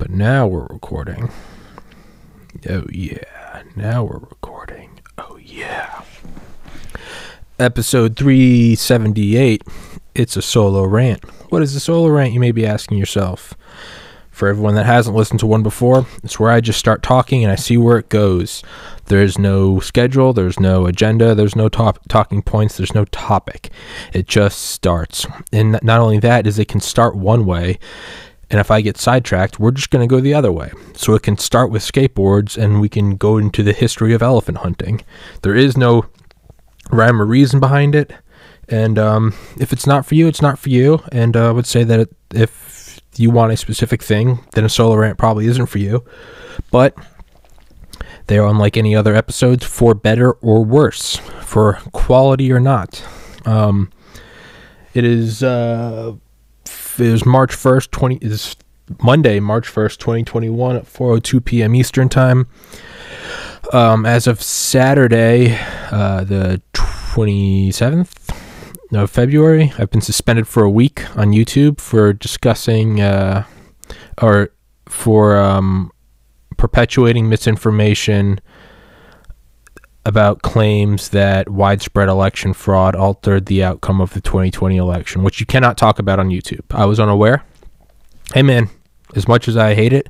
But now we're recording. Oh yeah, now we're recording. Oh yeah. Episode 378. It's a solo rant. What is a solo rant, you may be asking yourself? For everyone that hasn't listened to one before, it's where I just start talking and I see where it goes. There's no schedule, there's no agenda, there's no talking points, there's no topic. It just starts. And not only that, is it can start one way, and if I get sidetracked, we're just going to go the other way. So it can start with skateboards and we can go into the history of elephant hunting. There is no rhyme or reason behind it. And if it's not for you, it's not for you. And I would say that if you want a specific thing, then a solo rant probably isn't for you. But they are unlike any other episodes, for better or worse, for quality or not. It is March 1st, is Monday, March 1st, 2021 at 4:02 p.m. Eastern Time. As of Saturday, the 27th of February, I've been suspended for a week on YouTube for discussing perpetuating misinformation about claims that widespread election fraud altered the outcome of the 2020 election, which you cannot talk about on YouTube. I was unaware. Hey man, as much as I hate it,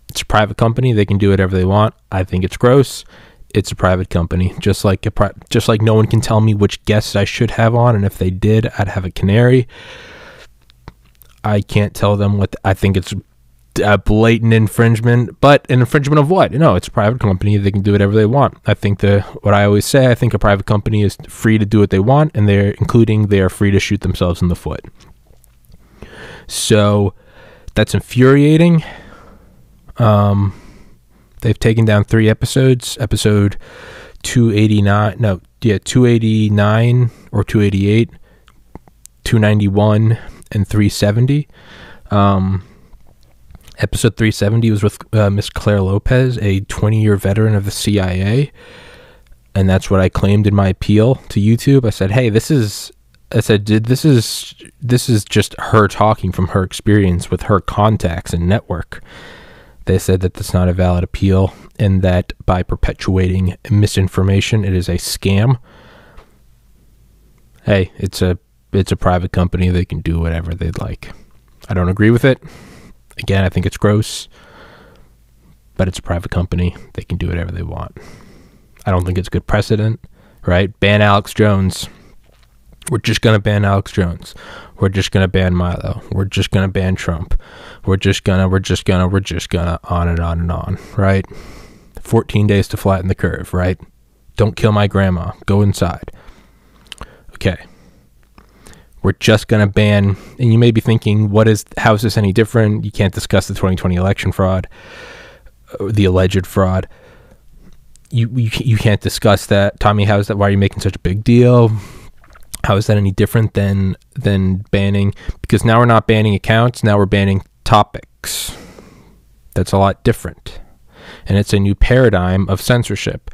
it's a private company. They can do whatever they want. I think it's gross. It's a private company. Just like no one can tell me which guests I should have on, and if they did, I'd have a canary. I can't tell them what I think. It's a blatant infringement, but an infringement of what? No, it's a private company. They can do whatever they want. I think what I always say, I think a private company is free to do what they want, and they are free to shoot themselves in the foot. So that's infuriating. They've taken down 3 episodes. Episode 289 or 288, 291, and 370. Episode 370 was with Miss Claire Lopez, a 20-year veteran of the CIA, and that's what I claimed in my appeal to YouTube. I said, "Hey, this is just her talking from her experience with her contacts and network." They said that that's not a valid appeal, and that by perpetuating misinformation, it is a scam. Hey, it's a private company. They can do whatever they'd like. I don't agree with it. Again, I think it's gross, but it's a private company. They can do whatever they want. I don't think it's good precedent, right? Ban Alex Jones. We're just going to ban Alex Jones. We're just going to ban Milo. We're just going to ban Trump. We're just going to, on and on and on, right? 14 days to flatten the curve, right? Don't kill my grandma. Go inside. Okay. We're just going to ban, and you may be thinking, how is this any different? You can't discuss the 2020 election fraud, the alleged fraud. You can't discuss that. Tommy, how is that? Why are you making such a big deal? How is that any different than banning? Because now we're not banning accounts, now we're banning topics. That's a lot different. And it's a new paradigm of censorship.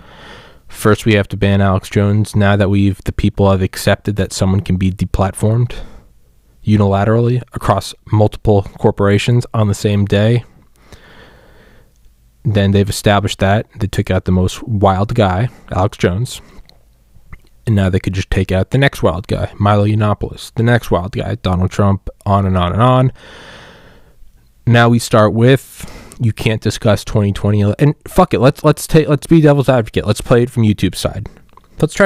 First, we have to ban Alex Jones. Now that the people have accepted that someone can be deplatformed unilaterally across multiple corporations on the same day, then they've established that. They took out the most wild guy, Alex Jones, and now they could just take out the next wild guy, Milo Yiannopoulos, the next wild guy, Donald Trump, on and on and on. Now we start with, you can't discuss 2020, and fuck it, let's be devil's advocate. Let's play it from YouTube's side. Let's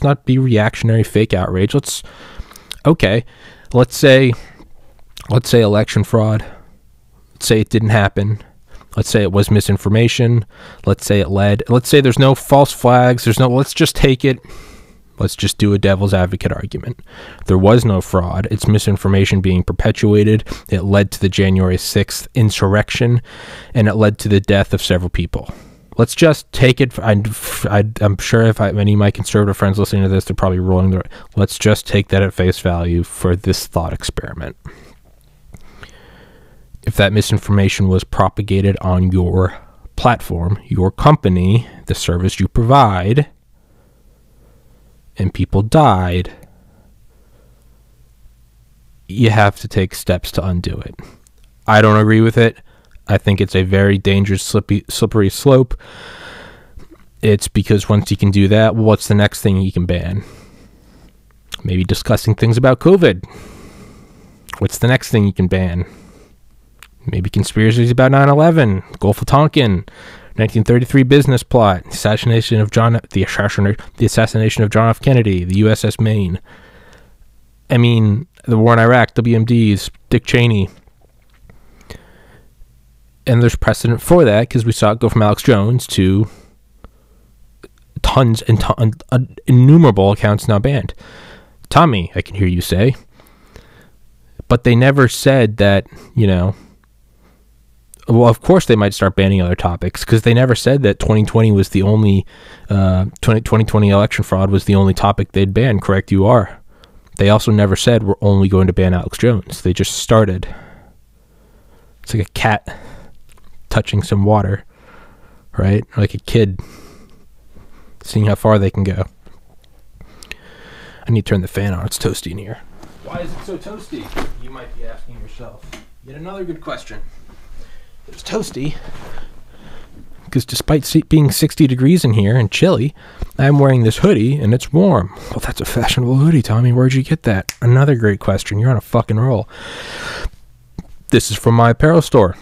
not be reactionary fake outrage. Let's say election fraud. Let's say it didn't happen. Let's say it was misinformation. Let's say there's no false flags. Let's just take it. Let's just do a devil's advocate argument. There was no fraud. It's misinformation being perpetuated. It led to the January 6th insurrection, and it led to the death of several people. Let's just take it. I'm sure if any of my conservative friends listening to this, they're probably rolling their. Let's just take that at face value for this thought experiment. If that misinformation was propagated on your platform, your company, the service you provide, and people died, you have to take steps to undo it. I don't agree with it. I think it's a very dangerous, slippery slope. It's because once you can do that, what's the next thing you can ban? Maybe discussing things about COVID. What's the next thing you can ban? Maybe conspiracies about 9/11, Gulf of Tonkin, 1933 business plot, the assassination of John F. Kennedy, the USS Maine. I mean, the war in Iraq, WMDs, Dick Cheney. And there's precedent for that because we saw it go from Alex Jones to tons and innumerable accounts now banned. Tommy, I can hear you say. But they never said that, well, of course they might start banning other topics because they never said that 2020 was the only, 2020 election fraud was the only topic they'd ban. Correct, you are. They also never said we're only going to ban Alex Jones. They just started. It's like a cat touching some water, right? Like a kid seeing how far they can go. I need to turn the fan on. It's toasty in here. Why is it so toasty? You might be asking yourself. Yet another good question. It's toasty because despite being 60 degrees in here and chilly, I'm wearing this hoodie and it's warm. Well, that's a fashionable hoodie, Tommy. Where'd you get that? Another great question. You're on a fucking roll. This is from my apparel store.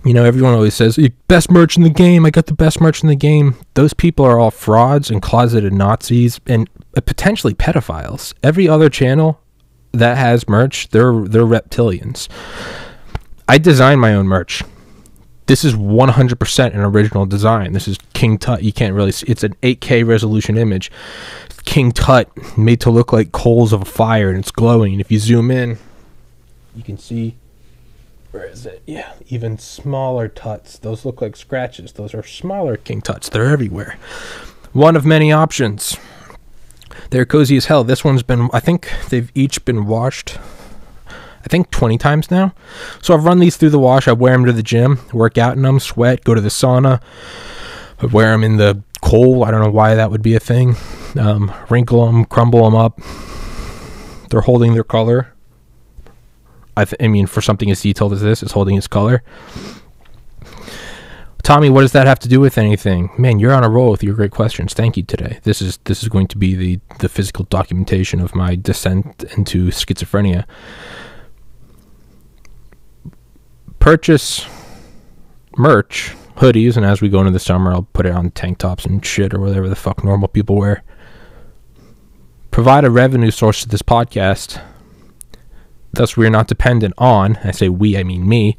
Everyone always says, best merch in the game. I got the best merch in the game. Those people are all frauds and closeted Nazis and potentially pedophiles. Every other channel that has merch, they're reptilians. I design my own merch. This is 100% an original design. This is King Tut. You can't really see. It's an 8K resolution image. King Tut made to look like coals of a fire, and it's glowing. And if you zoom in, you can see, where is it? Yeah, even smaller Tuts. Those look like scratches. Those are smaller King Tuts. They're everywhere. One of many options. They're cozy as hell. This one's been, I think they've each been washed, 20 times now. So I've run these through the wash. I wear them to the gym, work out in them, sweat, go to the sauna. I wear them in the coal. I don't know why that would be a thing. Wrinkle them, crumble them up. They're holding their color. I mean, for something as detailed as this, it's holding its color. Tommy, what does that have to do with anything? Man, you're on a roll with your great questions. Thank you today. This is going to be the physical documentation of my descent into schizophrenia. Purchase merch, hoodies, and as we go into the summer, I'll put it on tank tops and shit or whatever the fuck normal people wear. Provide a revenue source to this podcast. Thus, we are not dependent on, I say we, I mean me,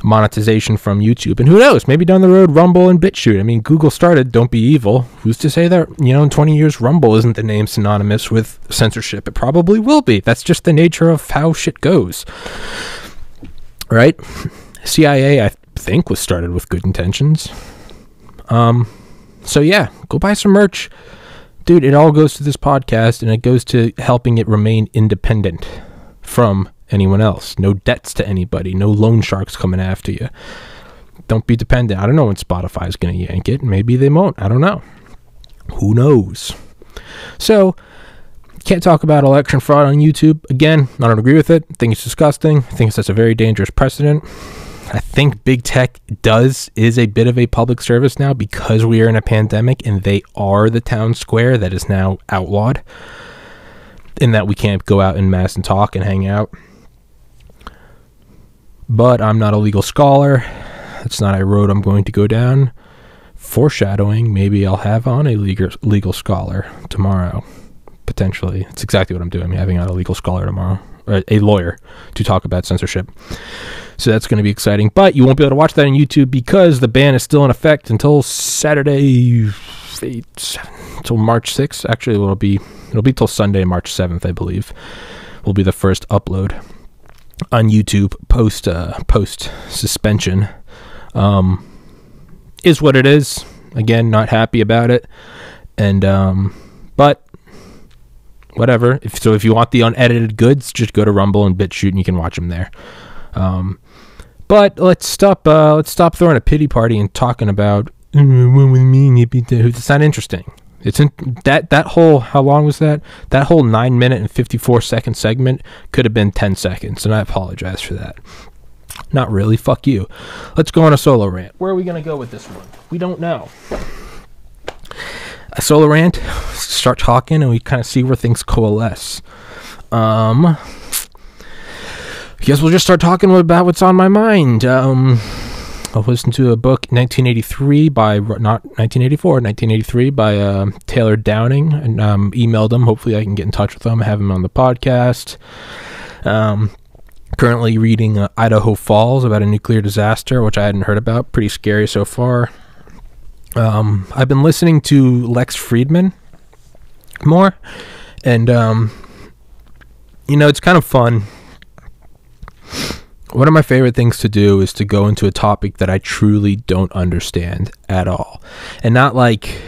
monetization from YouTube. And who knows, maybe down the road, Rumble and BitChute. I mean, Google started, don't be evil. Who's to say that, in 20 years, Rumble isn't the name synonymous with censorship? It probably will be. That's just the nature of how shit goes. Right? CIA, I think, was started with good intentions. So yeah, go buy some merch. Dude, it all goes to this podcast, and it goes to helping it remain independent from anyone else. No debts to anybody. No loan sharks coming after you. Don't be dependent. I don't know when Spotify's going to yank it. Maybe they won't. I don't know. Who knows? So, can't talk about election fraud on YouTube. Again, I don't agree with it. I think it's disgusting. I think it's a very dangerous precedent. I think big tech is a bit of a public service now because we are in a pandemic and they are the town square that is now outlawed. In that we can't go out en masse and talk and hang out. But I'm not a legal scholar. That's not a road I'm going to go down. Foreshadowing, maybe I'll have on a legal scholar tomorrow. Potentially. It's exactly what I'm doing. I'm having on a legal scholar tomorrow. Or a lawyer to talk about censorship. So that's going to be exciting. But you won't be able to watch that on YouTube because the ban is still in effect until Saturday, until March 6th. Actually, it'll be till Sunday, March 7th, I believe. Will be the first upload on YouTube post suspension. Is what it is. Again, not happy about it. And but whatever. If you want the unedited goods, just go to Rumble and BitChute and you can watch them there. But let's stop throwing a pity party and talking about what we mean. It's not interesting. It's in that whole, how long was that? That whole 9 minute and 54 second segment could have been 10 seconds, and I apologize for that. Not really. Fuck you. Let's go on a solo rant. Where are we going to go with this one? We don't know. A solo rant, start talking, and we kind of see where things coalesce. I guess we'll just start talking about what's on my mind. I'll listen to a book, 1983 by, not 1984, 1983 by Taylor Downing, and emailed him. Hopefully I can get in touch with him, have him on the podcast. Currently reading Idaho Falls, about a nuclear disaster, which I hadn't heard about. Pretty scary so far. I've been listening to Lex Friedman more, and it's kind of fun. One of my favorite things to do is to go into a topic that I truly don't understand at all, and not like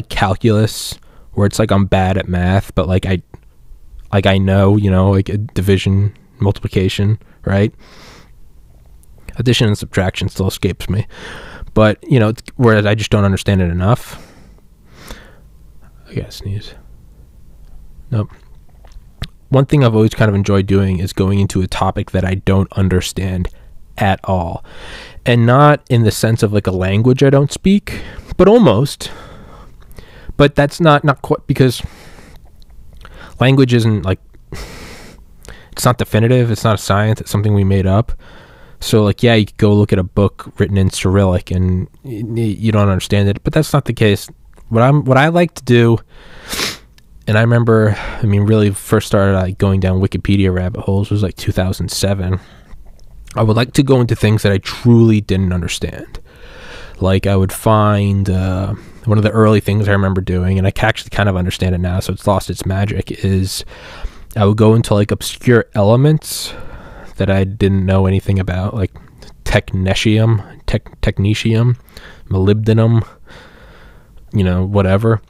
calculus, where it's like I'm bad at math, but like I know, like division, multiplication, right? Addition and subtraction still escapes me, but whereas I just don't understand it enough. I gotta sneeze. Nope. One thing I've always kind of enjoyed doing is going into a topic that I don't understand at all. And not in the sense of like a language I don't speak, but almost. But that's not quite, because language isn't like, it's not definitive, it's not a science, it's something we made up. So like, yeah, you could go look at a book written in Cyrillic and you don't understand it, but that's not the case. What I like to do, and I remember, really first started like going down Wikipedia rabbit holes was like 2007. I would like to go into things that I truly didn't understand. Like I would find, one of the early things I remember doing, and I actually kind of understand it now, so it's lost its magic, is I would go into like obscure elements that I didn't know anything about, like technetium, molybdenum, whatever.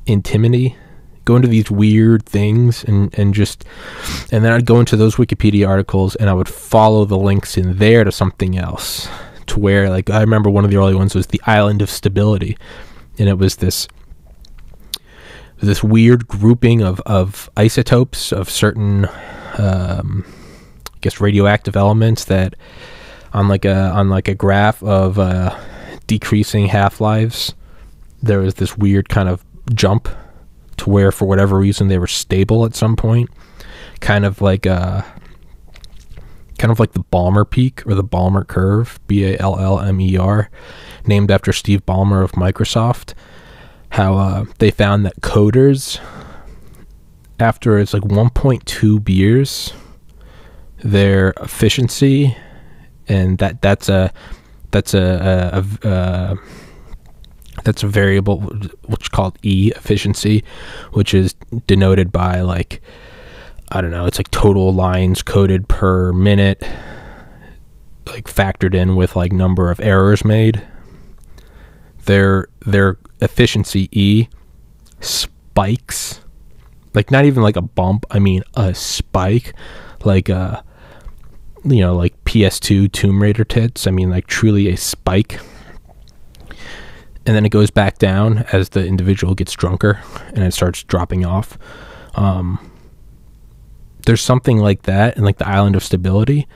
Antimony, go into these weird things and then I'd go into those Wikipedia articles and I would follow the links in there to something else, to where, like, I remember one of the early ones was the island of stability, and it was this weird grouping of isotopes of certain radioactive elements that on like a graph of decreasing half-lives, there was this weird kind of jump to where, for whatever reason, they were stable at some point, kind of like the Balmer peak or the Balmer curve, Ballmer, named after Steve Ballmer of Microsoft. How they found that coders, after it's like 1.2 years, their efficiency, and that's a variable which is called E, efficiency, which is denoted by, like, I don't know, it's like total lines coded per minute, like factored in with like number of errors made. Their efficiency E spikes, like not even like a bump, a spike, like like PS2 Tomb Raider tits. Like truly a spike. And then it goes back down as the individual gets drunker and it starts dropping off. There's something like that in like the island of stability,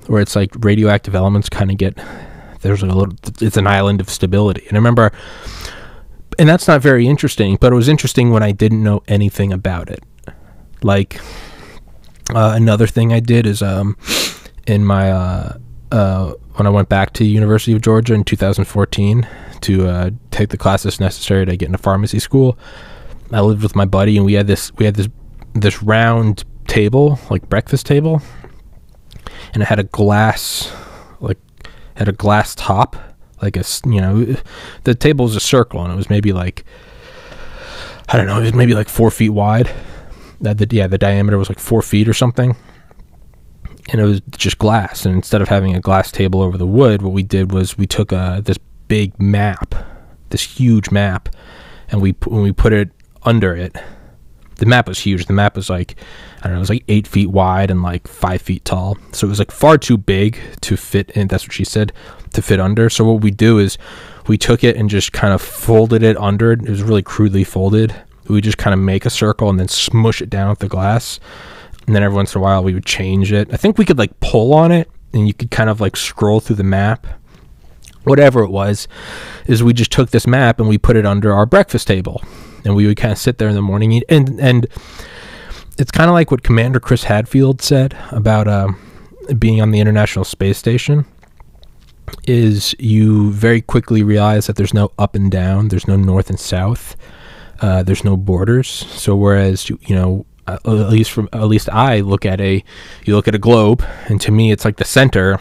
where it's like radioactive elements kind of it's an island of stability. And I remember, and that's not very interesting, but it was interesting when I didn't know anything about it. Like, another thing I did is, in my, when I went back to University of Georgia in 2014 to take the classes necessary to get into pharmacy school, I lived with my buddy, and we had this round table, like breakfast table, and it had a glass top, like the table was a circle, and it was maybe like, I don't know, it was maybe like 4 feet wide. The diameter was like 4 feet or something. And it was just glass. And instead of having a glass table over the wood, what we did was we took this big map, this huge map, and when we put it under it, the map was huge. The map was like, I don't know, it was like 8 feet wide and like 5 feet tall. So it was like far too big to fit in. That's what she said, to fit under. So what we do is we took it and just kind of folded it under. It was really crudely folded. We just kind of make a circle and then smush it down with the glass. and then every once in a while we would change it. I think we could like pull on it, and you could kind of like scroll through the map. Whatever it was, is we just took this map and we put it under our breakfast table, and we would kind of sit there in the morning, and it's kind of like what Commander Chris Hadfield said about being on the International Space Station, is you very quickly realize that there's no up and down, there's no north and south, there's no borders. So whereas you know, at least I look at you look at a globe, and to me it's like the center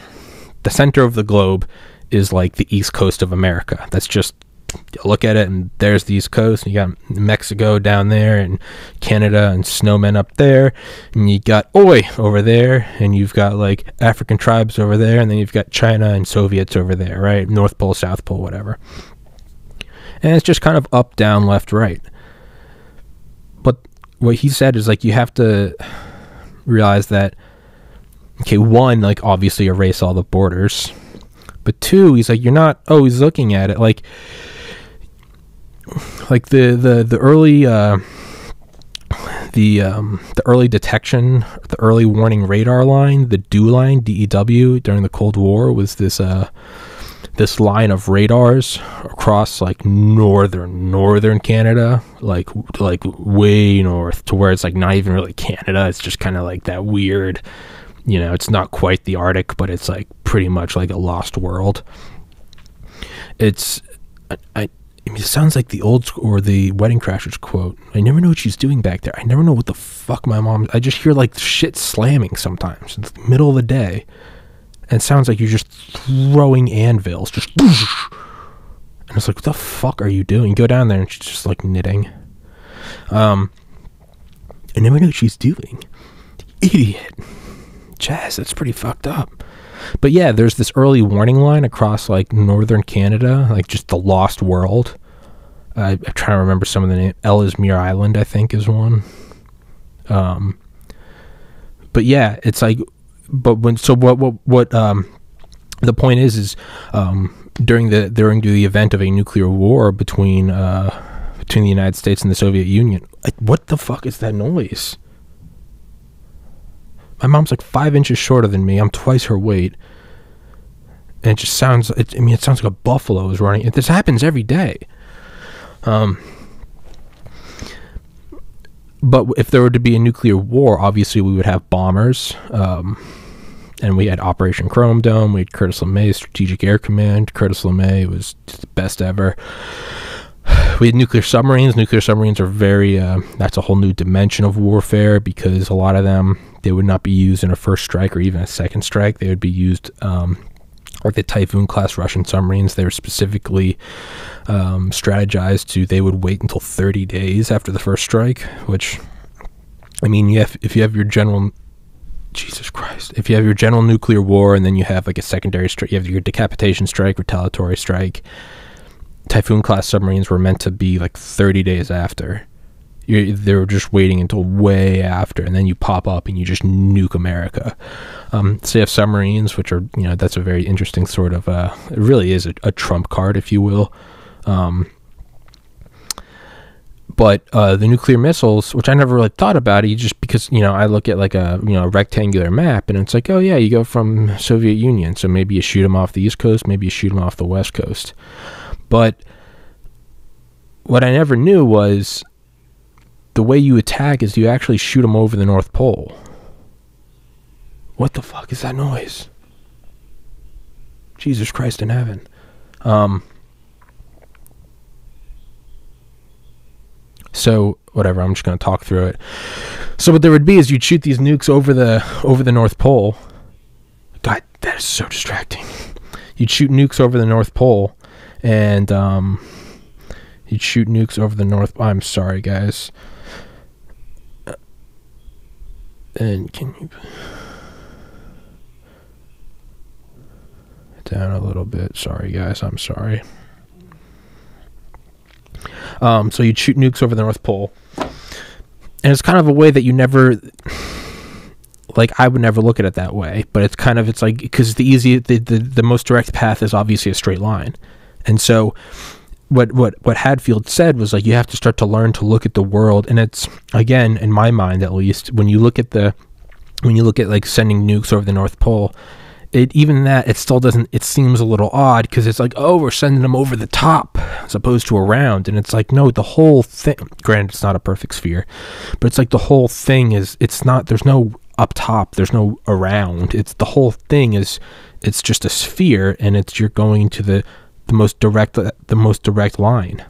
of the globe is like the east coast of America. That's just, you look at it and there's the east coast, and you got Mexico down there, and Canada and snowmen up there, and you got Oi over there, and you've got like African tribes over there, and then you've got China and Soviets over there, right? North Pole, South Pole, whatever. And it's just kind of up, down, left, right. But what he said is like, you have to realize that, okay, one, like obviously erase all the borders, but two, he's like, you're not always looking at it like the early the early detection, the early warning radar line, the DEW line, DEW, during the Cold War, was this line of radars across like northern Canada, like way north, to where it's like not even really Canada. It's just kind of like that weird, you know, it's not quite the Arctic, but it's like pretty much like a lost world. It's, I mean, it sounds like the old school, or the Wedding Crashers quote, I never know what she's doing back there. I never know what the fuck my mom, I just hear like shit slamming sometimes. It's the middle of the day, and it sounds like you're just throwing anvils, just, and it's like, what the fuck are you doing? You go down there and she's just like knitting. I never know what she's doing. Idiot. Jazz, that's pretty fucked up. But yeah, there's this early warning line across like northern Canada, like just the lost world. I'm trying to remember some of the names. Ellesmere Island, I think, is one. But yeah, it's like, but when, so what the point is during the event of a nuclear war between the United States and the Soviet Union, like, what the fuck is that noise? My mom's like 5 inches shorter than me. I'm twice her weight. And it just sounds, it sounds like a buffalo is running. This happens every day. But if there were to be a nuclear war, obviously we would have bombers. And we had Operation Chrome Dome. We had Curtis LeMay, Strategic Air Command. Curtis LeMay was just the best ever. We had nuclear submarines. Nuclear submarines are very, that's a whole new dimension of warfare, because a lot of them, they would not be used in a first strike or even a second strike. They would be used, like the Typhoon class Russian submarines. They were specifically strategized to, they would wait until 30 days after the first strike, which, I mean, if you have your general, Jesus Christ, if you have your general nuclear war, and then you have like a secondary strike, you have your decapitation strike, retaliatory strike. Typhoon class submarines were meant to be like 30 days after. They were just waiting until way after, and then you pop up and you just nuke America. So you have submarines, which are, you know, that's a very interesting sort of, it really is a trump card, if you will. But the nuclear missiles, which I never really thought about it, just because, you know, I look at like a, you know, a rectangular map, and it's like, oh yeah, you go from Soviet Union, so maybe you shoot them off the East Coast, maybe you shoot them off the West Coast. But what I never knew was the way you attack is you actually shoot them over the North Pole. What the fuck is that noise? Jesus Christ in heaven. So whatever, I'm just going to talk through it. So what there would be is you'd shoot these nukes over the North Pole. God, that is so distracting. You'd shoot nukes over the North Pole, and you'd shoot nukes over the North. I'm sorry, guys. And can you down a little bit? Sorry, guys. I'm sorry. So you'd shoot nukes over the North Pole, and it's kind of a way that you never, like, I would never look at it that way, but it's kind of, it's like, because the most direct path is obviously a straight line. And so what Hadfield said was, like, you have to start to learn to look at the world, and it's, again, in my mind at least, when you look at the when you look at like sending nukes over the North Pole, it still doesn't, it seems a little odd, because it's like, oh, we're sending them over the top as opposed to around. And it's like, no, the whole thing, granted it's not a perfect sphere, but it's like the whole thing is, it's not, there's no up top, there's no around, it's the whole thing is, it's just a sphere, and it's, you're going to the most direct line.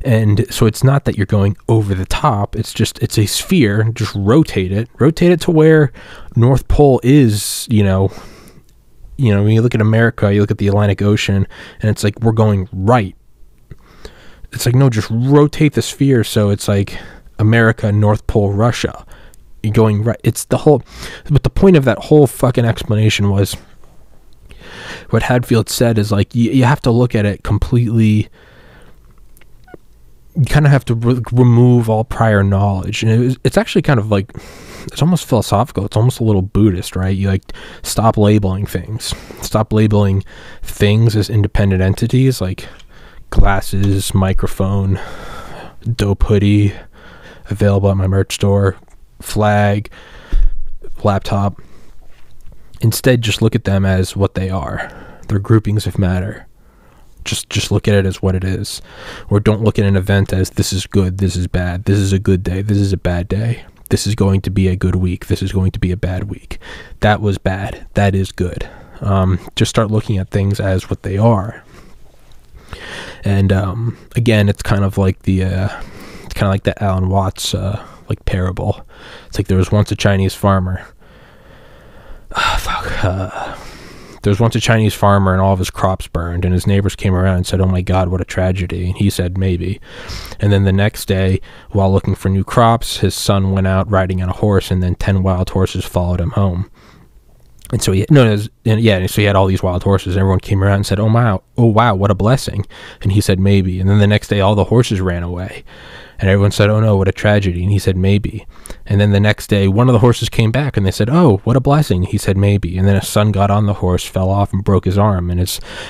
And so it's not that you're going over the top, it's a sphere. Just rotate it to where North Pole is. When you look at America, you look at the Atlantic Ocean, and it's like, we're going right. It's like, no, just rotate the sphere so it's like America, North Pole, Russia. You're going right. It's the whole, but the point of that whole fucking explanation was, what Hadfield said is like, you have to look at it completely. You kind of have to remove all prior knowledge. And it's actually kind of like, it's almost philosophical. It's almost a little Buddhist, right? You like, stop labeling things. Stop labeling things as independent entities, like glasses, microphone, dope hoodie, available at my merch store, flag, laptop. Instead, just look at them as what they are. They're groupings of matter. Just look at it as what it is. Or don't look at an event as, this is good, this is bad, this is a good day, this is a bad day, this is going to be a good week, this is going to be a bad week, that was bad, that is good. Just start looking at things as what they are. And again, it's kind of like the Alan Watts like parable. It's like, there was once a Chinese farmer. There was once a Chinese farmer, and all of his crops burned, and his neighbors came around and said, oh my God, what a tragedy. And he said, maybe. And then the next day, while looking for new crops, his son went out riding on a horse, and then 10 wild horses followed him home. And so he had all these wild horses, and everyone came around and said, oh wow, what a blessing. And he said, maybe. And then the next day, all the horses ran away. And everyone said, oh no, what a tragedy. And he said, maybe. And then the next day, one of the horses came back, and they said, oh, what a blessing. He said, maybe. And then his son got on the horse, fell off, and broke his arm. And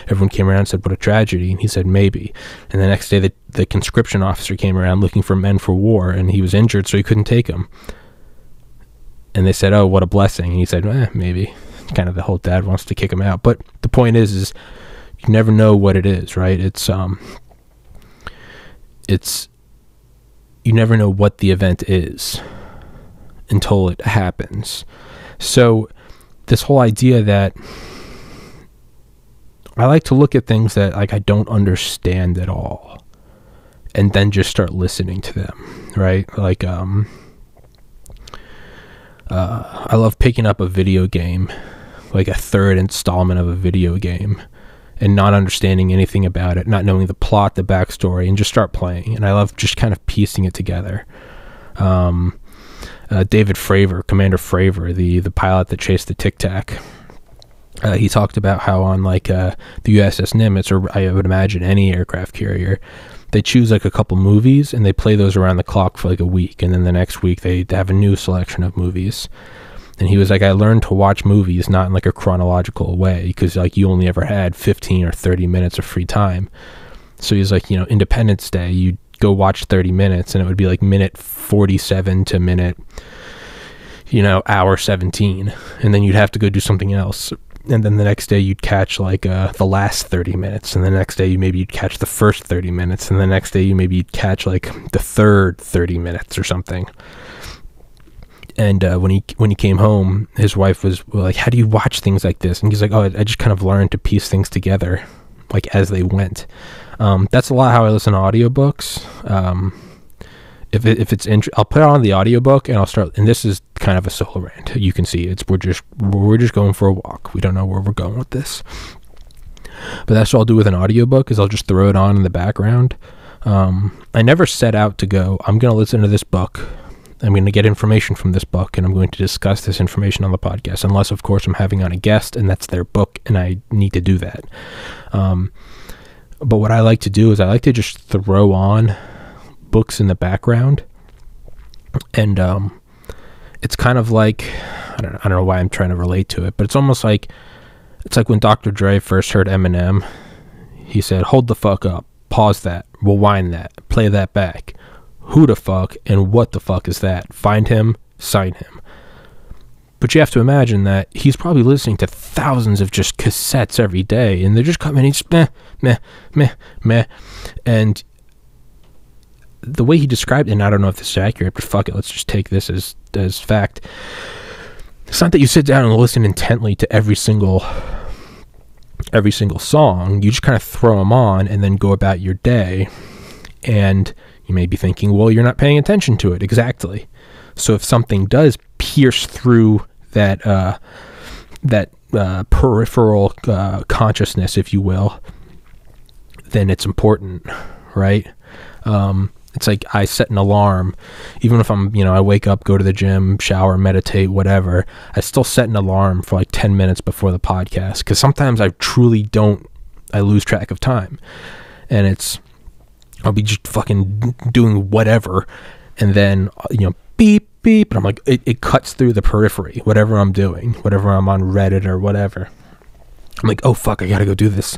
everyone came around and said, what a tragedy. And he said, maybe. And the next day, the conscription officer came around looking for men for war, and he was injured, so he couldn't take them. And they said, oh, what a blessing. And he said, maybe. Kind of the whole dad wants to kick him out. But the point is you never know what it is, right? You never know what the event is until it happens. So this whole idea that I like to look at things that like I don't understand at all, and then just start listening to them, right? Like I love picking up a video game, like a third installment of a video game, and not understanding anything about it, not knowing the plot, the backstory, and just start playing. And I love just kind of piecing it together. David Fravor, Commander Fravor, the pilot that chased the Tic Tac, he talked about how on like the USS Nimitz, or I would imagine any aircraft carrier, they choose like a couple movies and they play those around the clock for like a week, and then the next week they have a new selection of movies. And he was like, I learned to watch movies not in like a chronological way, because like you only ever had 15 or 30 minutes of free time. So he's like, Independence Day, you'd go watch 30 minutes and it would be like minute 47 to minute, hour 17. And then you'd have to go do something else. And then the next day you'd catch like the last 30 minutes. And the next day you'd catch the first 30 minutes. And the next day you'd catch like the third 30 minutes or something. And when he came home, his wife was like, how do you watch things like this? And he's like, oh, I just kind of learned to piece things together, like as they went. That's a lot how I listen to audiobooks. If it's I'll put it on the audiobook and I'll start, and this is kind of a solo rant. You can see we're just going for a walk. We don't know where we're going with this. But that's what I'll do with an audiobook, is I'll just throw it on in the background. I never set out to go, I'm going to listen to this book, I'm going to get information from this book, and I'm going to discuss this information on the podcast, unless, of course, I'm having on a guest, and that's their book, and I need to do that. But what I like to do is I like to just throw on books in the background, and it's kind of like, I don't know why I'm trying to relate to it, but it's almost like, it's like when Dr. Dre first heard Eminem, he said, hold the fuck up, pause that, rewind that, play that back. Who the fuck and what the fuck is that? Find him, sign him. But you have to imagine that he's probably listening to thousands of just cassettes every day, and they're just coming in, just meh, meh, meh, meh. And the way he described it, and I don't know if this is accurate, but fuck it, let's just take this as fact. It's not that you sit down and listen intently to every single song. You just kind of throw them on and then go about your day. And you may be thinking, well, you're not paying attention to it. Exactly. So if something does pierce through that peripheral consciousness, if you will, then it's important, right? It's like I set an alarm, even if I'm, I wake up, go to the gym, shower, meditate, whatever. I still set an alarm for like 10 minutes before the podcast, because sometimes I truly I lose track of time, and I'll be just fucking doing whatever, and then, beep, beep, and I'm like, it cuts through the periphery, whatever I'm doing, whatever I'm on Reddit or whatever. I'm like, oh fuck, I gotta go do this.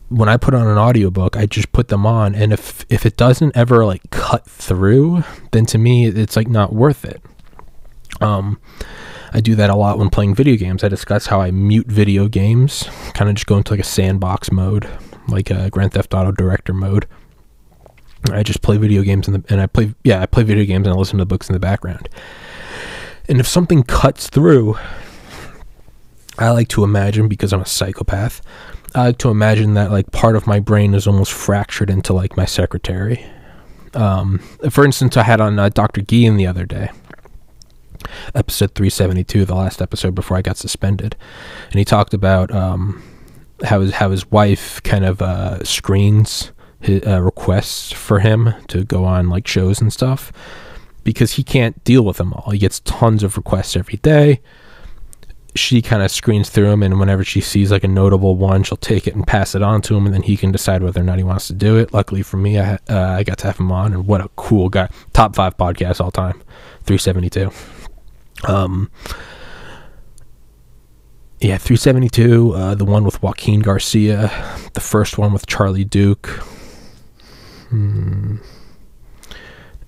When I put on an audiobook, I just put them on, and if it doesn't ever like cut through, then to me it's like not worth it. I do that a lot when playing video games. I discuss how I mute video games, kind of just go into like a sandbox mode, like a Grand Theft Auto director mode. I just play video games I play video games and I listen to books in the background. And if something cuts through, I like to imagine, because I'm a psychopath, I like to imagine that like part of my brain is almost fractured into like my secretary. For instance, I had on Dr. Guillen the other day, episode 372, the last episode before I got suspended, and he talked about how his wife kind of screens his requests for him to go on like shows and stuff, because he can't deal with them all. He gets tons of requests every day. She kind of screens through them, and whenever she sees like a notable one, she'll take it and pass it on to him, and then he can decide whether or not he wants to do it. Luckily for me, I got to have him on, and what a cool guy. Top 5 podcast all time, 372. 372, the one with Joaquin Garcia, the first one with Charlie Duke,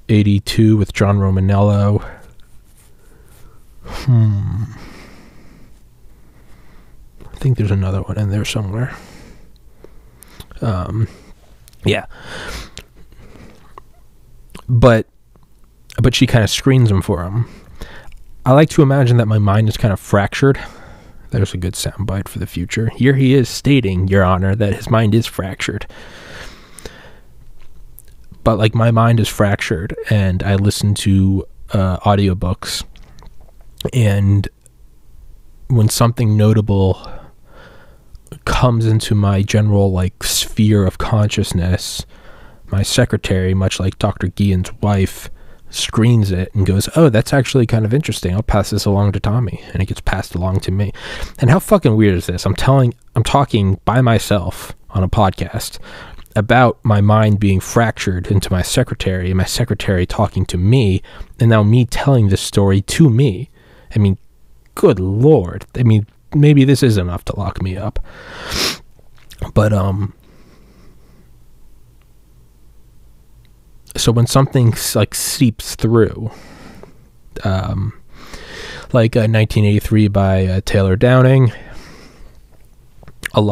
82 with John Romanello. I think there's another one in there somewhere. But she kind of screens them for him. I like to imagine that my mind is kind of fractured. There's a good soundbite for the future. Here he is stating, Your Honor, that his mind is fractured. But like my mind is fractured, and I listen to audiobooks, and when something notable comes into my general like sphere of consciousness, my secretary, much like Dr. Guillen's wife, screens it and goes, oh, that's actually kind of interesting. I'll pass this along to Tommy, and it gets passed along to me. And how fucking weird is this? I'm talking by myself on a podcast about my mind being fractured into my secretary, and my secretary talking to me, and now me telling this story to me. I mean, good Lord. I mean, maybe this is enough to lock me up. But, so when something like seeps through, like 1983 by Taylor Downing, and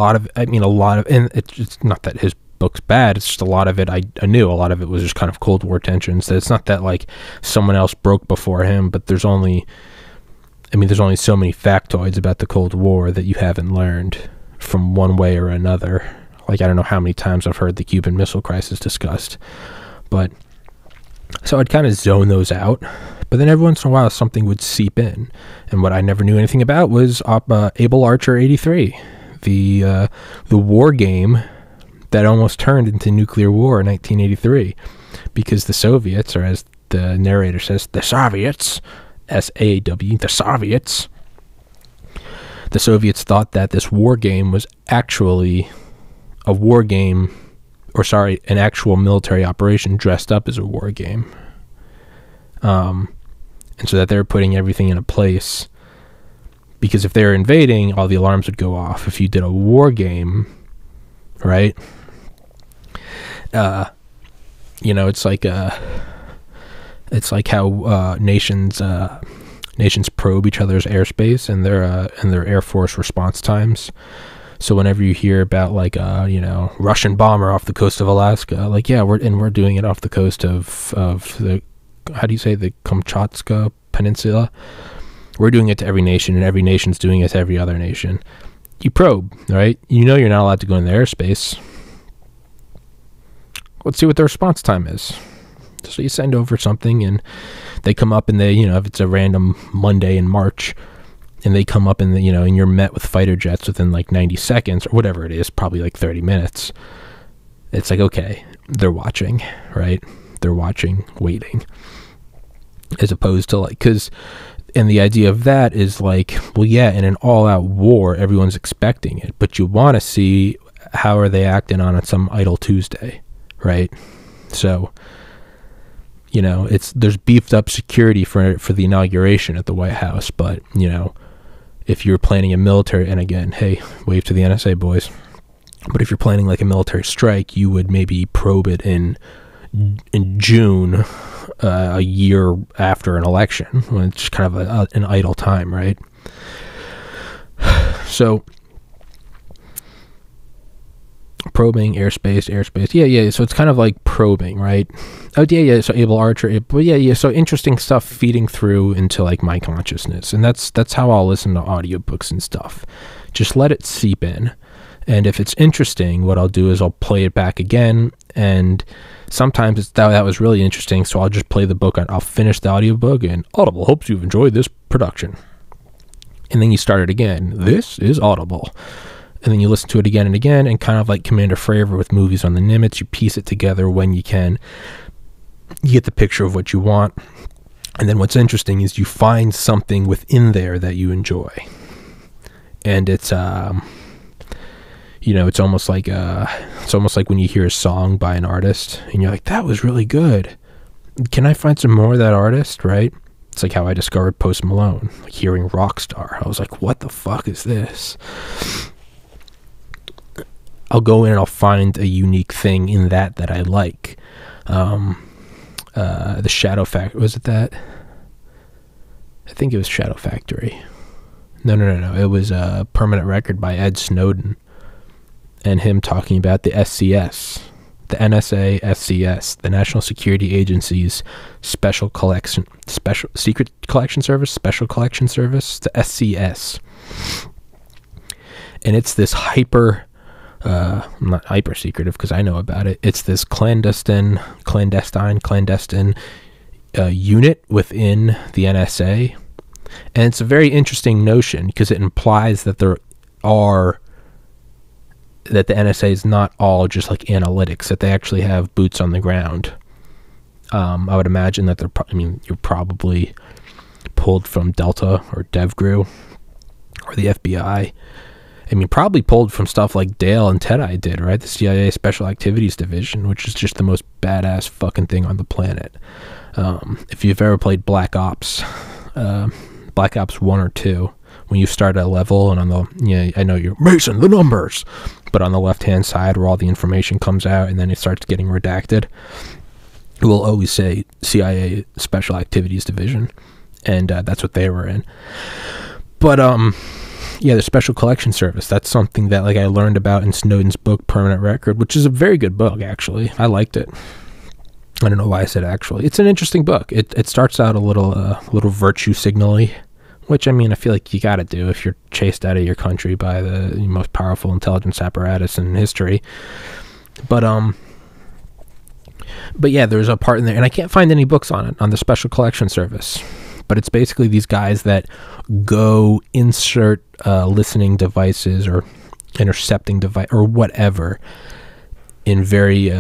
it's not that his book's bad, it's just a lot of it I knew. A lot of it was just kind of Cold War tensions. It's not that like someone else broke before him, but there's only so many factoids about the Cold War that you haven't learned from one way or another. Like, I don't know how many times I've heard the Cuban Missile Crisis discussed. But, so I'd kind of zone those out. But then every once in a while, something would seep in. And what I never knew anything about was Able Archer 83. The war game that almost turned into nuclear war in 1983. Because the Soviets, or as the narrator says, the Soviets... S-A-W, the Soviets. The Soviets thought that this war game was actually a war game, an actual military operation dressed up as a war game. And so that they were putting everything in a place, because if they were invading, all the alarms would go off. If you did a war game, right? It's like how nations nations probe each other's airspace and their Air Force response times. So whenever you hear about like Russian bomber off the coast of Alaska, like we're doing it off the coast of the, how do you say, the Kamchatka Peninsula. We're doing it to every nation, and every nation's doing it to every other nation. You probe, right? You know you're not allowed to go in their airspace. Let's see what the response time is. So you send over something, and they come up, and they, if it's a random Monday in March, and they come up, and and you're met with fighter jets within like 90 seconds or whatever it is, probably like 30 minutes. It's like, okay, they're watching, right? They're watching, waiting, as opposed to like, and the idea of that is like, well, yeah, in an all-out war, everyone's expecting it, but you want to see how are they acting on some idle Tuesday, right? So, there's beefed up security for the inauguration at the White House, but if you're planning a military, and again, hey, wave to the NSA boys, but if you're planning like a military strike, you would maybe probe it in June, a year after an election, when it's kind of an idle time, right? So probing, airspace, yeah. So it's kind of like probing, right? Oh yeah. So Able Archer, yeah. So interesting stuff feeding through into like my consciousness, and that's how I'll listen to audiobooks and stuff. Just let it seep in, and if it's interesting, what I'll do is I'll play it back again, and sometimes that was really interesting, so I'll just play the book. I'll finish the audiobook, and Audible hopes you've enjoyed this production. And then you start it again. This is Audible. And then you listen to it again and again, and kind of like Commander Fravor with Movies on the Nimitz, you piece it together when you can. You get the picture of what you want. And then what's interesting is you find something within there that you enjoy. And it's it's almost like when you hear a song by an artist and you're like, that was really good. Can I find some more of that artist, right? It's like how I discovered Post Malone, like hearing Rockstar. I was like, what the fuck is this? I'll go in and I'll find a unique thing in that I like. The Shadow Factory, was it that? I think it was Shadow Factory. No. It was a Permanent Record by Ed Snowden, and him talking about the SCS, the NSA SCS, the National Security Agency's Secret Collection Service, Special Collection Service, the SCS. And it's this not hyper secretive because I know about it. It's this clandestine unit within the NSA. And it's a very interesting notion because it implies that the NSA is not all just like analytics, that they actually have boots on the ground. I would imagine that you're probably pulled from Delta or DevGru or the FBI. Probably pulled from stuff like Dale and Ted-Eye did, right? The CIA Special Activities Division, which is just the most badass fucking thing on the planet. If you've ever played Black Ops 1 or 2, when you start at a level and I know you're Mason, the numbers, but on the left-hand side where all the information comes out and then it starts getting redacted, it will always say CIA Special Activities Division, and that's what they were in. But, the Special Collection Service, that's something that I learned about in Snowden's book, Permanent Record, which is a very good book, actually. I liked it. I don't know why I said actually. It's an interesting book. It starts out a little virtue signally, which, I feel like you got to do if you're chased out of your country by the most powerful intelligence apparatus in history. But yeah, there's a part in there, and I can't find any books on it, on the Special Collection Service. But it's basically these guys that go insert listening devices or intercepting device or whatever in very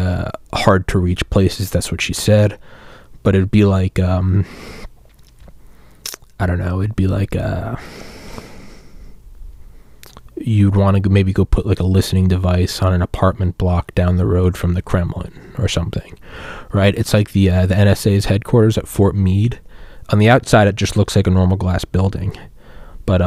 hard to reach places. That's what she said. But it'd be like, I don't know, it'd be like you'd want to maybe go put like a listening device on an apartment block down the road from the Kremlin or something, right? It's like the NSA's headquarters at Fort Meade. On the outside, it just looks like a normal glass building, but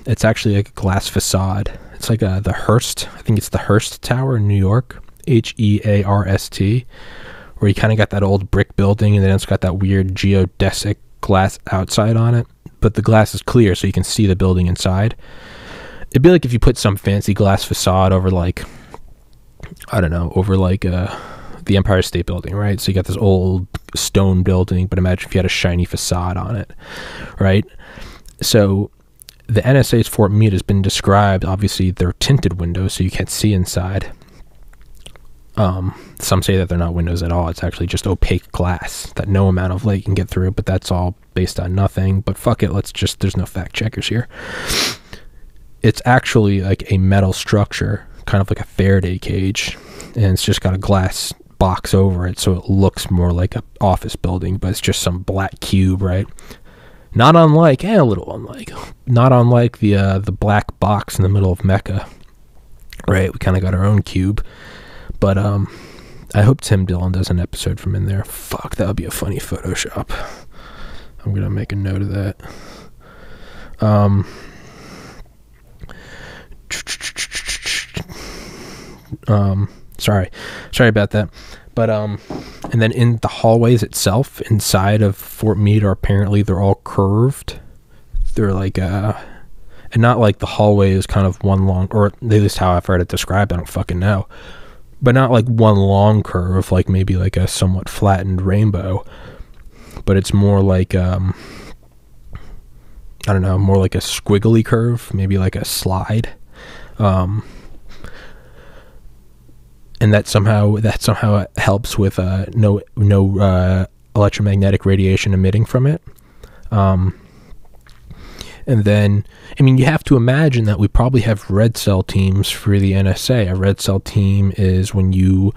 it's actually like a glass facade. It's like the Hearst, I think it's the Hearst Tower in New York, Hearst, where you kind of got that old brick building, and then it's got that weird geodesic glass outside on it. but the glass is clear so you can see the building inside. It'd be like if you put some fancy glass facade over like, I don't know, over like the Empire State Building, right? So you got this old stone building, but imagine if you had a shiny facade on it, right? So the NSA's Fort Meade has been described, obviously they're tinted windows so you can't see inside. Some say that they're not windows at all. It's actually just opaque glass that no amount of light can get through, but that's all based on nothing. But fuck it, there's no fact checkers here. It's actually like a metal structure, kind of like a Faraday cage, and it's just got a glass box over it, so it looks more like an office building, but it's just some black cube, right? Not unlike, a little unlike, not unlike the black box in the middle of Mecca, right? We kind of got our own cube. But I hope Tim Dillon does an episode from in there. Fuck, that would be a funny Photoshop. I'm gonna make a note of that. Sorry about that. But and then in the hallways itself, inside of Fort Meade, they're all curved. They're like and not like the hallway is kind of one long, or at least how I've heard it described. I don't fucking know. But not like one long curve, like maybe like a somewhat flattened rainbow, but it's more like, I don't know, more like a squiggly curve, maybe like a slide. And that somehow helps with no electromagnetic radiation emitting from it. And then, I mean, you have to imagine that we probably have red cell teams for the NSA. A red cell team is when you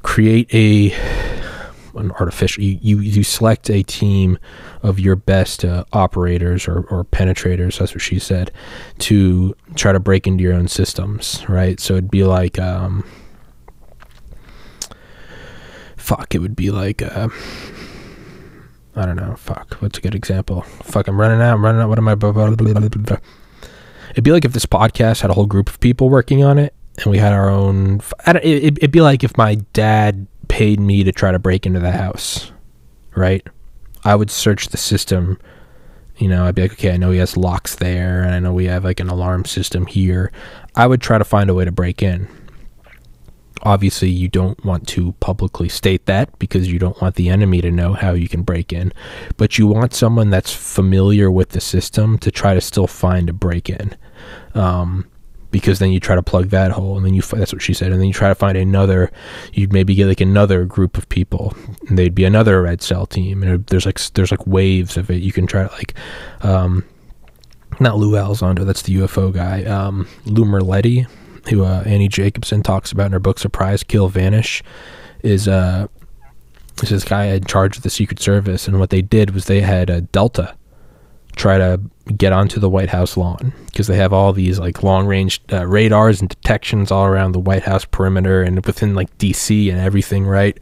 create an artificial, you select a team of your best operators or penetrators, that's what she said, to try to break into your own systems, right? So it'd be like, it would be like, I don't know. What's a good example? I'm running out. What am I? It'd be like if this podcast had a whole group of people working on it, and we had our own. It'd be like if my dad paid me to try to break into the house, right? I would search the system. I'd be like, okay, I know he has locks there, and I know we have like an alarm system here. I would try to find a way to break in. Obviously, you don't want to publicly state that because you don't want the enemy to know how you can break in, but you want someone that's familiar with the system to try to still find a break in, because then you try to plug that hole, and then that's what she said, and then you try to find another. You'd maybe get like another group of people, and they'd be another red cell team, and there's like waves of it. You can try to like, not Lou Elizondo, that's the UFO guy, Lou Merletti, who Annie Jacobson talks about in her book Surprise, Kill, Vanish, is this guy in charge of the Secret Service, and what they did was they had Delta try to get onto the White House lawn, because they have all these like long-range radars and detections all around the White House perimeter and within like DC and everything, right?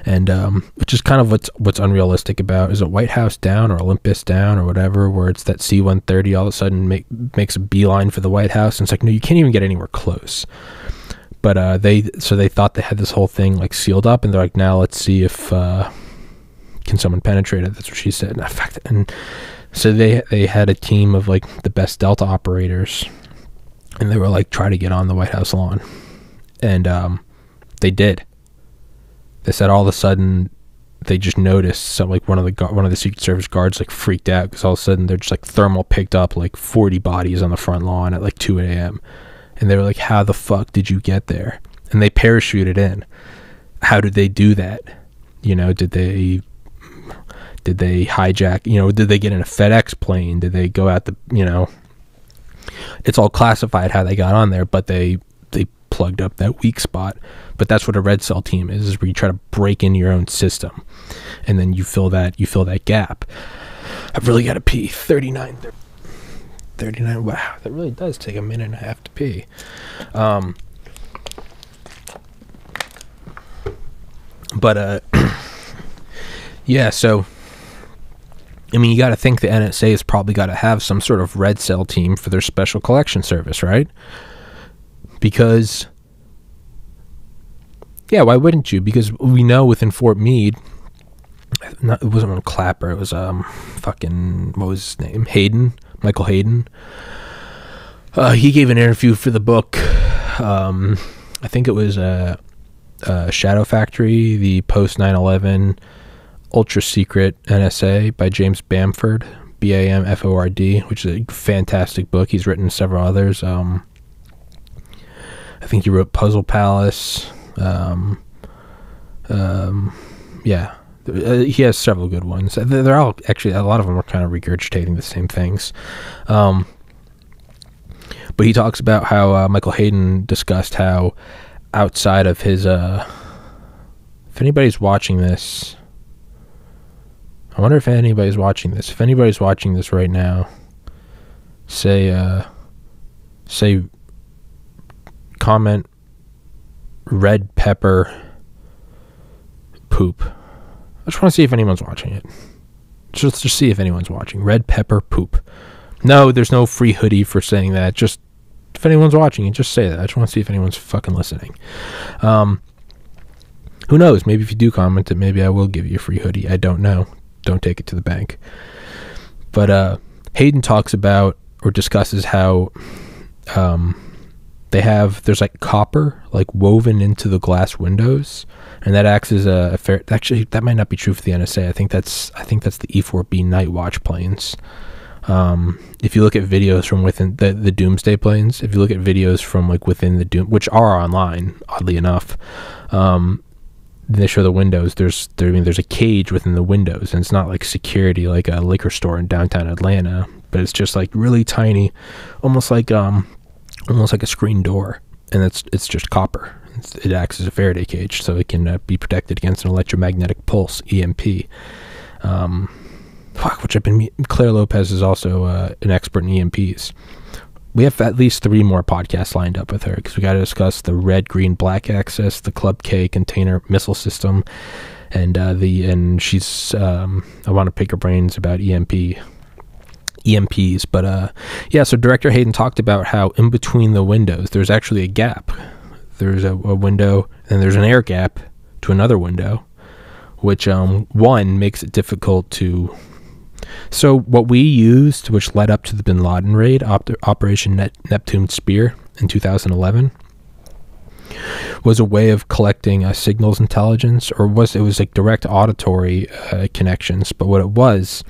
And which is kind of what's unrealistic about, is it White House down or Olympus down or whatever, where it's that C-130 all of a sudden makes a beeline for the White House, and it's like, no, you can't even get anywhere close. But they thought they had this whole thing like sealed up, and they're like, now let's see if can someone penetrate it. That's what she said. And so they had a team of like the best Delta operators, and they were like, try to get on the White House lawn, and they did. They said all of a sudden they just noticed some, like one of the Secret Service guards like freaked out, because all of a sudden they're just like thermal picked up like 40 bodies on the front lawn at like 2 a.m. And they were like, how the fuck did you get there? And they parachuted in. How did they do that? Did they hijack, did they get in a FedEx plane? Did they go out it's all classified how they got on there, but they plugged up that weak spot. But that's what a red cell team is where you try to break into your own system, and then you fill that gap. I've really got to pee. 39. Wow, that really does take a minute and a half to pee. Yeah, so I mean, you got to think the NSA has probably got to have some sort of red cell team for their special collection service, right? Because, yeah, why wouldn't you? Because we know within Fort Meade, it wasn't on Clapper. It was fucking, what was his name? Michael Hayden. He gave an interview for the book. I think it was Shadow Factory, the post 9/11 ultra secret NSA by James Bamford, Bamford, which is a fantastic book. He's written several others. I think he wrote Puzzle Palace. Yeah, he has several good ones. They're all actually, a lot of them are kind of regurgitating the same things. But he talks about how Michael Hayden discussed how outside of his, if anybody's watching this, I wonder if anybody's watching this. If anybody's watching this right now, say comment red pepper poop. I just want to see if anyone's watching it. Just see if anyone's watching. Red pepper poop. No, there's no free hoodie for saying that. Just, if anyone's watching it, just say that. I just want to see if anyone's fucking listening. Who knows? Maybe if you do comment it, maybe I will give you a free hoodie. I don't know. Don't take it to the bank. But Hayden talks about or discusses how there's like copper like woven into the glass windows, and that acts as a fair. Actually, that might not be true for the NSA. I think that's the E-4B Night Watch planes. If you look at videos from within the Doomsday planes, if you look at videos from like within the Doom, which are online, oddly enough, they show the windows. There's a cage within the windows, and it's not like security like a liquor store in downtown Atlanta, but it's just like really tiny, almost like a screen door, and it's just copper. It acts as a Faraday cage, so it can be protected against an electromagnetic pulse, EMP. Claire Lopez is also an expert in EMPs. We have at least 3 more podcasts lined up with her, because we got to discuss the red, green, black axis, the Club K container missile system, and she's I want to pick her brains about EMPs. But so Director Hayden talked about how in between the windows there's actually a gap. There's a window, and there's an air gap to another window, which one makes it difficult to. So what we used, which led up to the Bin Laden raid, Operation Neptune Spear in 2011, was a way of collecting signals intelligence, or it was like direct auditory connections. But what it was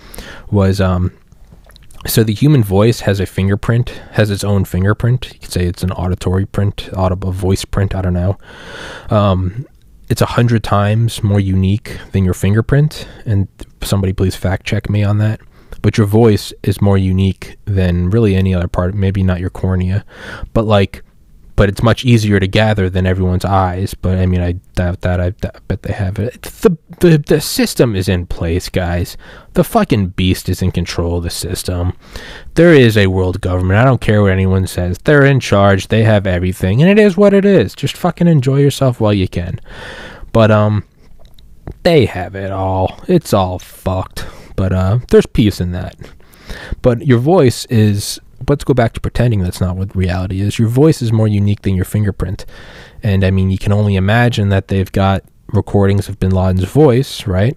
so the human voice has its own fingerprint. You could say it's an auditory print, audible voice print. I don't know. It's 100 times more unique than your fingerprint, and somebody please fact check me on that. But your voice is more unique than really any other part. Maybe not your cornea, but it's much easier to gather than everyone's eyes. But I mean, I doubt that. I bet they have it. The system is in place, guys. The fucking beast is in control of the system. There is a world government. I don't care what anyone says. They're in charge. They have everything, and it is what it is. Just fucking enjoy yourself while you can. But they have it all. It's all fucked. But there's peace in that. But your voice is. Let's go back to pretending that's not what reality is. Your voice is more unique than your fingerprint. And I mean, you can only imagine that they've got recordings of Bin Laden's voice, right?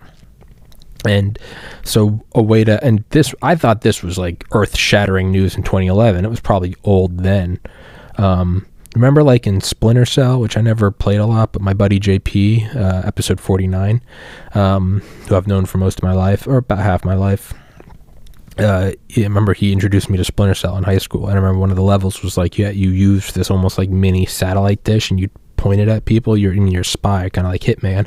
And so I thought this was like earth-shattering news in 2011. It was probably old then. Remember like in Splinter Cell, which I never played a lot, but my buddy JP, episode 49, who I've known for most of my life, or about half my life, I remember he introduced me to Splinter Cell in high school. And I remember one of the levels was like, you used this almost like mini satellite dish, and you pointed at people. You're a spy, kind of like Hitman,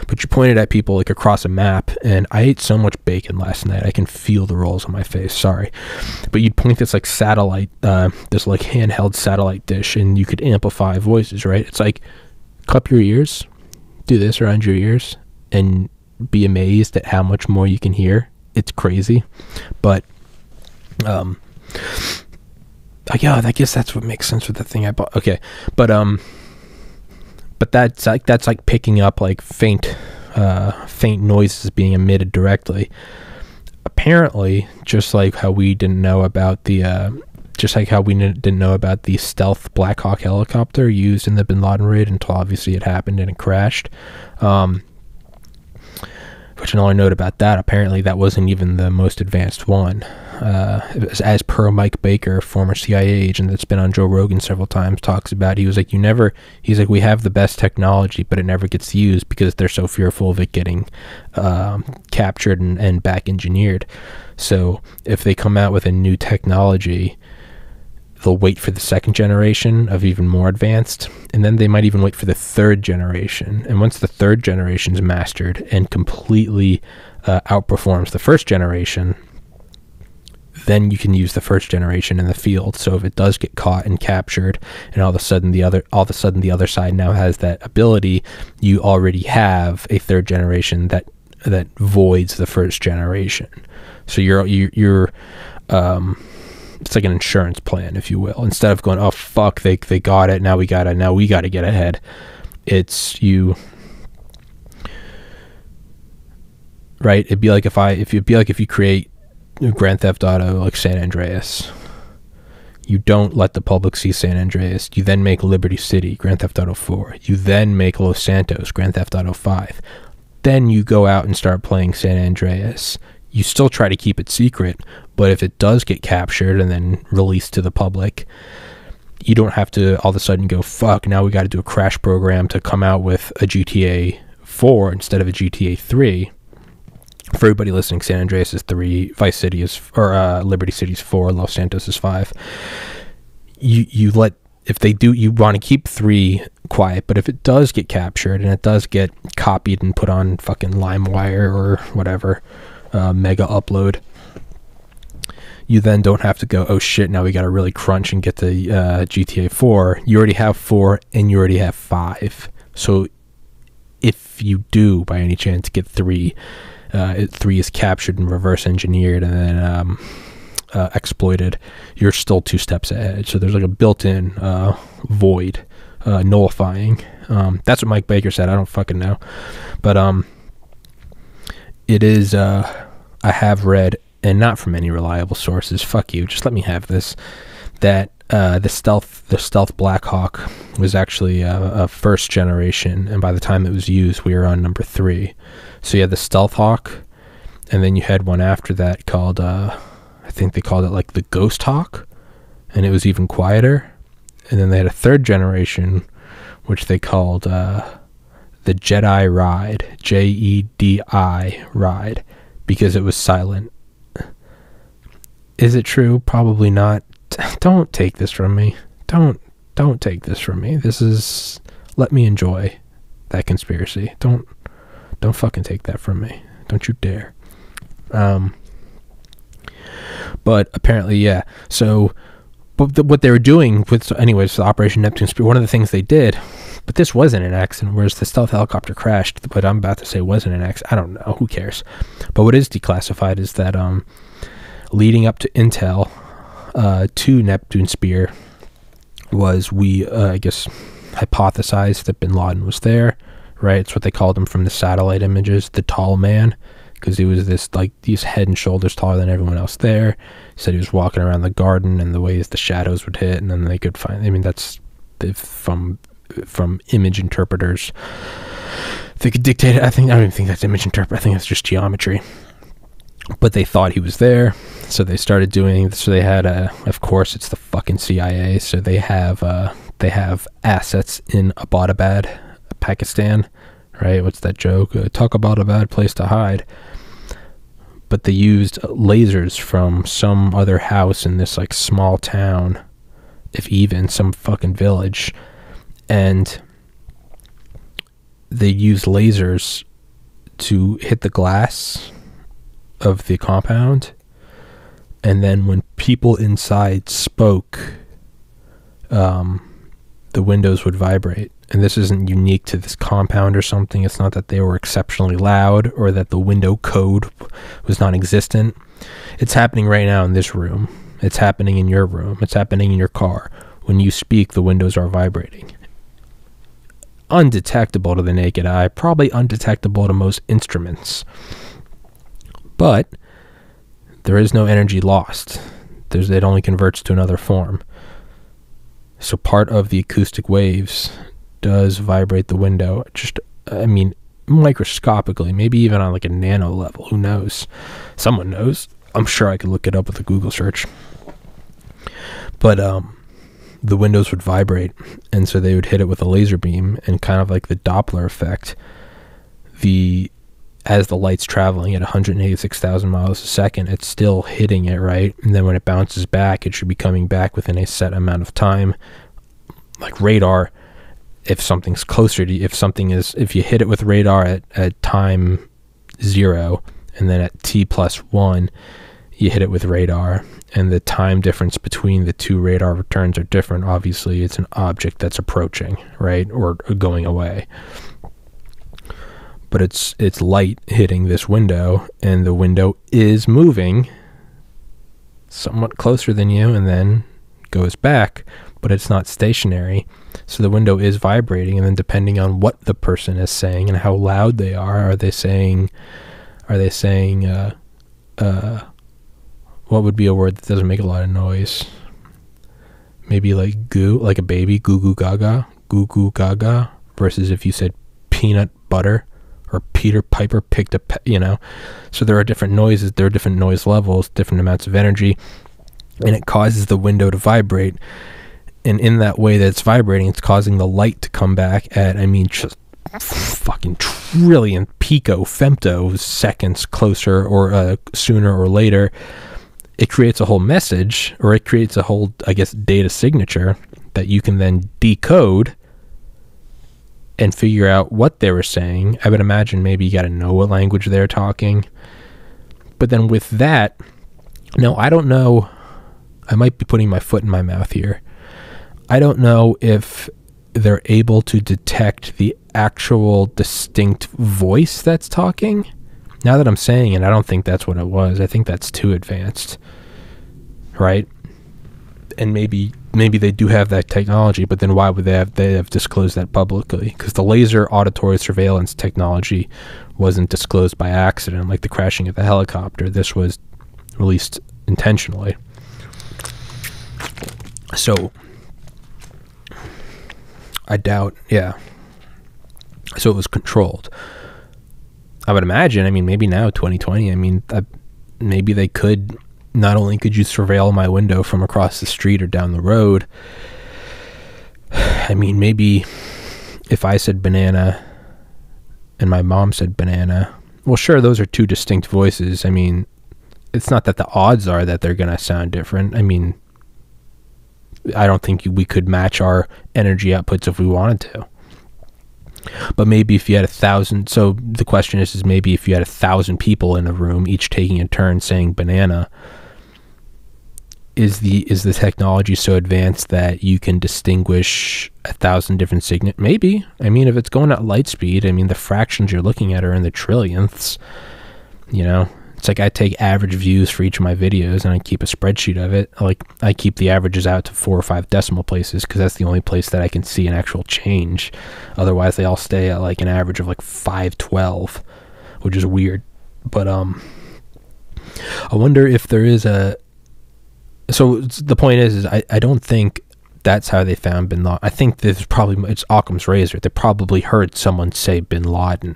but you pointed at people like across a map. And I ate so much bacon last night, I can feel the rolls on my face. Sorry, but you'd point this like satellite, this like handheld satellite dish, and you could amplify voices. Right? It's like cup your ears, do this around your ears, and be amazed at how much more you can hear. It's crazy, but yeah, I guess that's what makes sense with the thing I bought. Okay, but that's like picking up like faint noises being emitted directly. Apparently, just like how we didn't know about the stealth Black Hawk helicopter used in the Bin Laden raid until obviously it happened and it crashed. Which another note about that, apparently that wasn't even the most advanced one. It was, as per Mike Baker, former CIA agent that's been on Joe Rogan several times, talks about, he was like, he's like, we have the best technology, but it never gets used because they're so fearful of it getting captured and back engineered. So if they come out with a new technology, they'll wait for the second generation of even more advanced, and then they might even wait for the third generation. And once the third generation is mastered and completely outperforms the first generation, then you can use the first generation in the field. So if it does get caught and captured, and all of a sudden the other side now has that ability, you already have a third generation that voids the first generation. So you're it's like an insurance plan, if you will. Instead of going, oh fuck, they got it, now we gotta get ahead. It's you, right? It'd be like if you create Grand Theft Auto like San Andreas. You don't let the public see San Andreas. You then make Liberty City, Grand Theft Auto 4. You then make Los Santos, Grand Theft Auto 5. Then you go out and start playing San Andreas. You still try to keep it secret, but if it does get captured and then released to the public, you don't have to all of a sudden go, fuck, now we got to do a crash program to come out with a GTA 4 instead of a GTA 3. For everybody listening, San Andreas is 3, Vice City is, or Liberty City is 4, Los Santos is 5. You want to keep 3 quiet, but if it does get captured and it does get copied and put on fucking LimeWire or whatever, mega upload, you then don't have to go, oh shit, now we got to really crunch and get to GTA 4. You already have 4 and you already have 5. So if you do by any chance get 3, 3 is captured and reverse engineered and then exploited, you're still 2 steps ahead. So there's like a built-in void, nullifying. That's what Mike Baker said. I don't fucking know, but it is, I have read, and not from any reliable sources, fuck you, just let me have this, that the stealth Blackhawk was actually a first generation, and by the time it was used, we were on number 3. So you had the Stealth Hawk, and then you had one after that called, I think they called it like the Ghost Hawk, and it was even quieter. And then they had a third generation, which they called the Jedi Ride, Jedi Ride, because it was silent. Is it true? Probably not. Don't take this from me. Don't take this from me. This is, let me enjoy that conspiracy. Don't fucking take that from me. Don't you dare. But apparently, yeah. So, what they were doing with, anyways, the Operation Neptune Spear, one of the things they did, but this wasn't an accident, whereas the stealth helicopter crashed, but I'm about to say wasn't an accident. I don't know. Who cares? But what is declassified is that leading up to intel to Neptune Spear was, I guess, hypothesized that bin Laden was there, right? It's what they called him from the satellite images, the tall man, because he was this, like, he's head and shoulders taller than everyone else there. He said he was walking around the garden and the ways the shadows would hit, and then they could find, I mean, that's from image interpreters. They could dictate it. I don't even think that's image interpret. I think it's just geometry. But they thought he was there, so they started doing, so they had of course it's the fucking CIA, so they have assets in Abbottabad, Pakistan, right? What's that joke? Talk about a bad place to hide. But they used lasers from some other house in this like small town, if even some fucking village, and they used lasers to hit the glass of the compound, and then when people inside spoke, the windows would vibrate. And this isn't unique to this compound or something. It's not that they were exceptionally loud or that the window code was non-existent. It's happening right now in this room. It's happening in your room. It's happening in your car. When you speak, the windows are vibrating. Undetectable to the naked eye, probably undetectable to most instruments. But there is no energy lost. It only converts to another form. So part of the acoustic waves does vibrate the window. Just, I mean, microscopically, maybe even on like a nano level. Who knows? Someone knows. I'm sure I could look it up with a Google search. But the windows would vibrate, and so they would hit it with a laser beam, and kind of like the Doppler effect, as the light's traveling at 186,000 miles a second, it's still hitting it, right? And then when it bounces back, it should be coming back within a set amount of time. Like radar, if something's closer to you, if you hit it with radar at time 0, and then at t+1, you hit it with radar, and the time difference between the two radar returns are different. Obviously, it's an object that's approaching, right, or going away. But it's light hitting this window, and the window is moving somewhat closer than you, and then goes back, but it's not stationary. So the window is vibrating, and then depending on what the person is saying and how loud they are they saying what would be a word that doesn't make a lot of noise? Maybe like goo, like a baby, goo goo gaga, versus if you said peanut butter, or Peter Piper picked a, So there are different noises, there are different noise levels, different amounts of energy, and it causes the window to vibrate. And in that way that it's vibrating, it's causing the light to come back at, just fucking trillion femto seconds closer, or sooner or later. It creates a whole message, or it creates a whole, data signature that you can then decode and figure out what they were saying. I would imagine maybe you got to know what language they're talking. But then with that, now I don't know, I might be putting my foot in my mouth here. I don't know if they're able to detect the actual distinct voice that's talking. Now that I'm saying it, I don't think that's what it was. I think that's too advanced, right? And maybe they do have that technology, but then why would they have disclosed that publicly? Because the laser auditory surveillance technology wasn't disclosed by accident, like the crashing of the helicopter. This was released intentionally. So I doubt, so it was controlled. I would imagine, maybe now, 2020, maybe they could, not only could you surveil my window from across the street or down the road, maybe if I said banana and my mom said banana, well, sure, those are two distinct voices. It's not that the odds are that they're going to sound different. I don't think we could match our energy outputs if we wanted to. But maybe if you had 1,000, so the question is maybe if you had 1,000 people in a room, each taking a turn saying banana, is the technology so advanced that you can distinguish 1,000 different signals? Maybe. If it's going at light speed, the fractions you're looking at are in the trillionths. It's like I take average views for each of my videos, and I keep a spreadsheet of it. I keep the averages out to 4 or 5 decimal places, because that's the only place that I can see an actual change. Otherwise, they all stay at an average of 512, which is weird. But I wonder if there is a... So the point is I don't think that's how they found Bin Laden. I think it's Occam's razor. They probably heard someone say Bin Laden.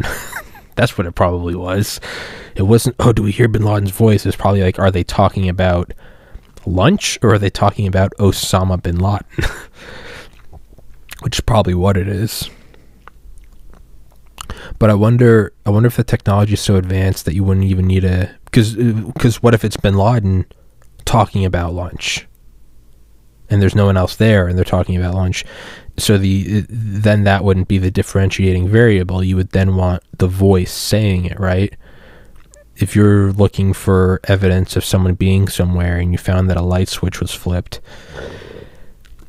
That's what it probably was. It wasn't, do we hear Bin Laden's voice? It's probably are they talking about lunch, or are they talking about Osama Bin Laden? Which is probably what it is. But I wonder if the technology is so advanced that you wouldn't even need because what if it's Bin Laden talking about lunch, and there's no one else there, and they're talking about lunch? So then that wouldn't be the differentiating variable. You would then want the voice saying it, right? If you're looking for evidence of someone being somewhere and you found that a light switch was flipped,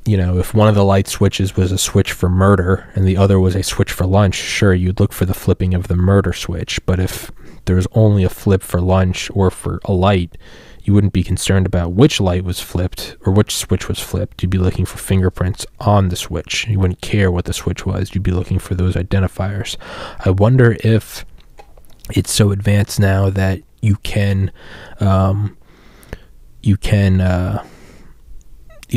if one of the light switches was a switch for murder and the other was a switch for lunch, sure, you'd look for the flipping of the murder switch. But if there's only a flip for lunch or for a light, you wouldn't be concerned about which light was flipped or which switch was flipped. You'd be looking for fingerprints on the switch. You wouldn't care what the switch was. You'd be looking for those identifiers. I wonder if it's so advanced now that you can you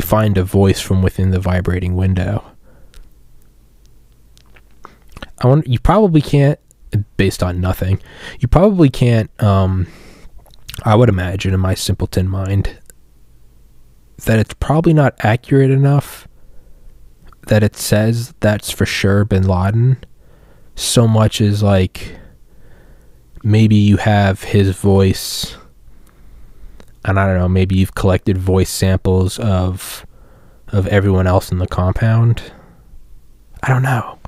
find a voice from within the vibrating window. You probably can't. based on nothing. You probably can't, I would imagine in my simpleton mind, that it's probably not accurate enough that it says that's for sure bin Laden, so much as like maybe you have his voice, and I don't know, maybe you've collected voice samples of everyone else in the compound. I don't know.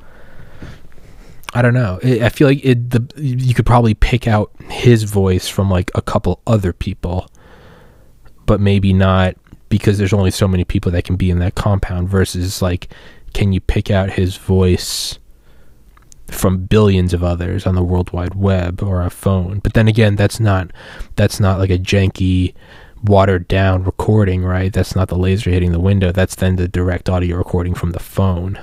I feel like you could probably pick out his voice from like a couple other people, but maybe not, because there's only so many people that can be in that compound, versus like, can you pick out his voice from billions of others on the World Wide Web or a phone? But then again, that's not like a janky, watered down recording, right? That's not the laser hitting the window. That's then the direct audio recording from the phone.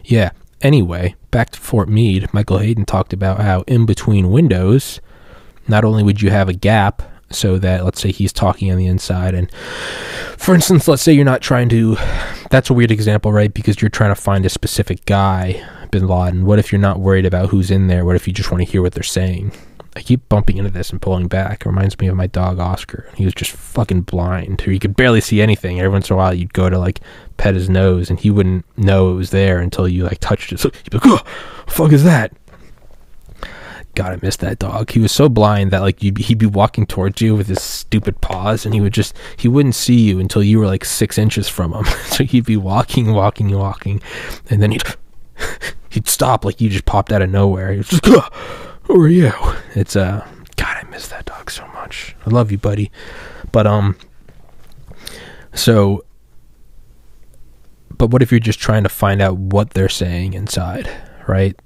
Yeah. Anyway, back to Fort Meade. Michael Hayden talked about how in between windows, not only would you have a gap so that, let's say he's talking on the inside, and for instance, let's say you're not trying to, that's a weird example, right? Because you're trying to find a specific guy, bin Laden. What if you're not worried about who's in there? What if you just want to hear what they're saying? I keep bumping into this and pulling back. It reminds me of my dog Oscar. He was just fucking blind, or he could barely see anything. Every once in a while you'd go to like pet his nose and he wouldn't know it was there until you like touched it. So he'd be like, oh, the fuck is that? God, I miss that dog. He was so blind that like he'd be walking towards you with his stupid paws, and he wouldn't see you until you were like 6 inches from him. So he'd be walking, and then he'd stop like you just popped out of nowhere. He was just, who are you? It's God, I miss that dog so much. I love you, buddy. But but what if you're just trying to find out what they're saying inside, right?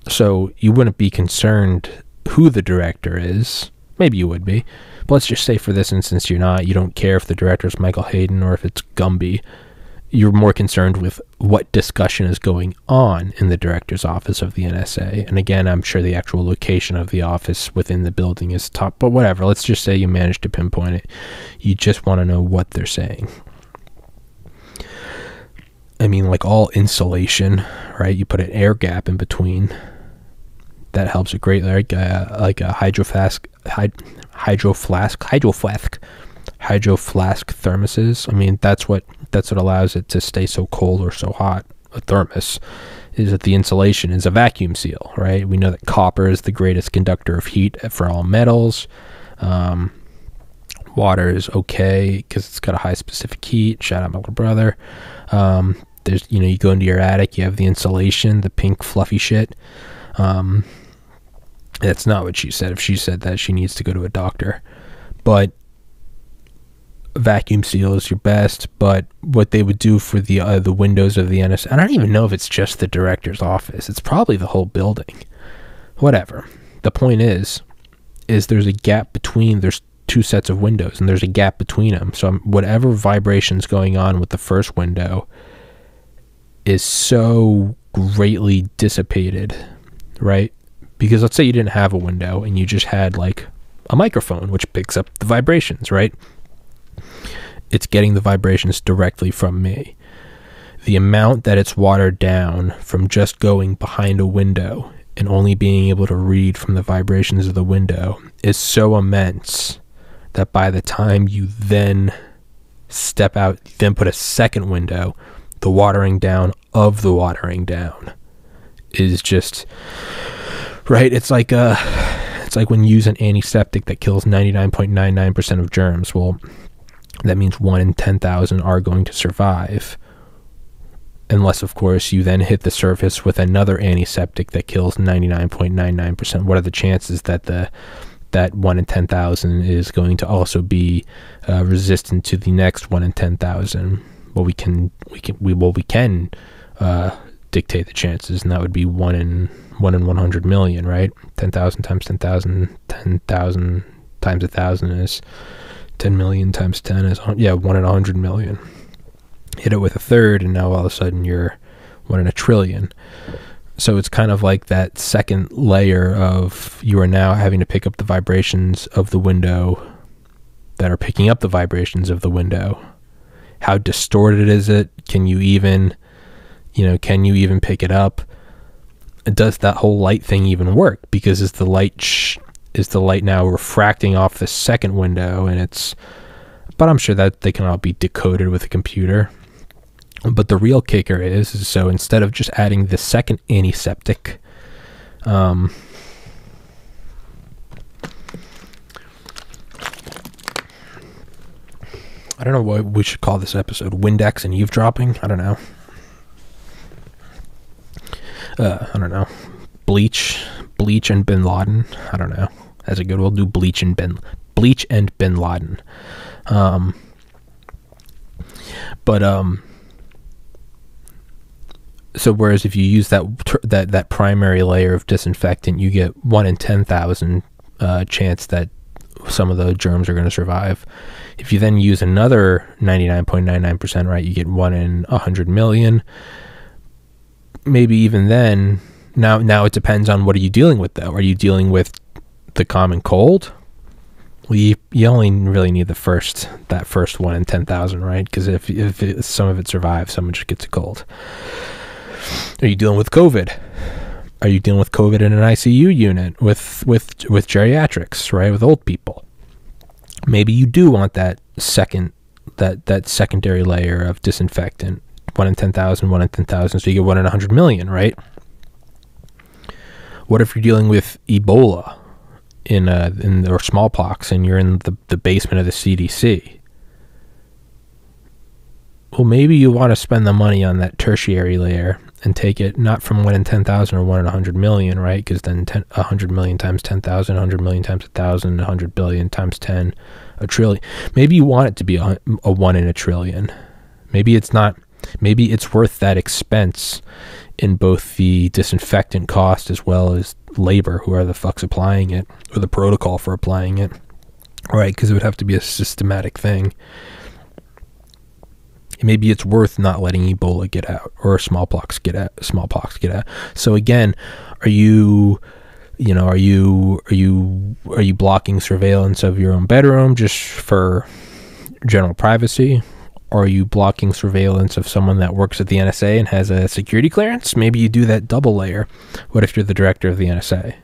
So you wouldn't be concerned who the director is. Maybe you would be. But let's just say for this instance you're not. You don't care if the director is Michael Hayden or if it's Gumby. You're more concerned with what discussion is going on in the director's office of the NSA. And again, I'm sure the actual location of the office within the building is top, but whatever. Let's just say you managed to pinpoint it. You just want to know what they're saying. I mean, like all insulation, right? You put an air gap in between. That helps a great, like a hydro flask thermoses. I mean, that's what allows it to stay so cold or so hot. A thermos is that the insulation is a vacuum seal, right? We know that copper is the greatest conductor of heat for all metals. Water is okay because it's got a high specific heat. Shout out my little brother. There's, you go into your attic, you have the insulation, the pink fluffy shit. That's not what she said. If she said that, she needs to go to a doctor. But vacuum seal is your best. But what they would do for the windows of the NSA, I don't even know if it's just the director's office. It's probably the whole building. Whatever. The point is there's a gap between, there's two sets of windows, and there's a gap between them. So whatever vibration's going on with the first window is so greatly dissipated, right? Because let's say you didn't have a window and you just had like a microphone which picks up the vibrations, right? It's getting the vibrations directly from me. The amount that it's watered down from just going behind a window and only being able to read from the vibrations of the window is so immense that by the time you then step out, then put a second window, the watering down of the watering down is just... Right, it's like when you use an antiseptic that kills 99.99% of germs. Well, that means 1 in 10,000 are going to survive, unless, of course, you then hit the surface with another antiseptic that kills 99.99%. What are the chances that that 1 in 10,000 is going to also be resistant to the next 1 in 10,000? Well, we can dictate the chances, and that would be 1 in 100 million, right? 10,000 times 10,000, 10,000 times 1,000 is 10 million times 10 is 1 in 100 million. Hit it with a third, and now all of a sudden you're 1 in a trillion. So it's kind of like that second layer of, you are now having to pick up the vibrations of the window that are picking up the vibrations of the window. How distorted is it? Can you even Can you even pick it up? Does that whole light thing even work? Because is the light now refracting off the second window, but I'm sure that they can all be decoded with a computer. But the real kicker is so instead of just adding the second antiseptic, I don't know what we should call this episode. Windex and eavesdropping? I don't know. Bleach and Bin Laden. I don't know. That's a good. We'll do Bleach and Bin Laden. So whereas if you use that primary layer of disinfectant, you get 1 in 10,000 chance that some of the germs are going to survive. If you then use another 99.99%, right, you get 1 in 100 million. Maybe even then, now it depends on what are you dealing with, though. Are you dealing with the common cold? Well, you only really need that first 1 in 10,000, right? Because if some of it survives, someone just gets a cold. Are you dealing with COVID? Are you dealing with COVID in an ICU unit with geriatrics, right? With old people? Maybe you do want that secondary layer of disinfectant. 1 in 10,000, 1 in 10,000, so you get 1 in 100 million, right? What if you're dealing with Ebola or smallpox, and you're in the basement of the CDC? Well, maybe you want to spend the money on that tertiary layer and take it not from 1 in 10,000 or 1 in 100 million, right? Because then 100 million times 10,000, 100 million times 1,000, 100 billion times 10, a trillion. Maybe you want it to be a 1 in a trillion. Maybe it's not. Maybe it's worth that expense in both the disinfectant cost as well as labor, whoever the fuck's applying it, or the protocol for applying it, right? Because it would have to be a systematic thing. Maybe it's worth not letting Ebola get out or smallpox get out. So again, are you blocking surveillance of your own bedroom just for general privacy? Or are you blocking surveillance of someone that works at the NSA and has a security clearance? Maybe you do that double layer. What if you're the director of the NSA?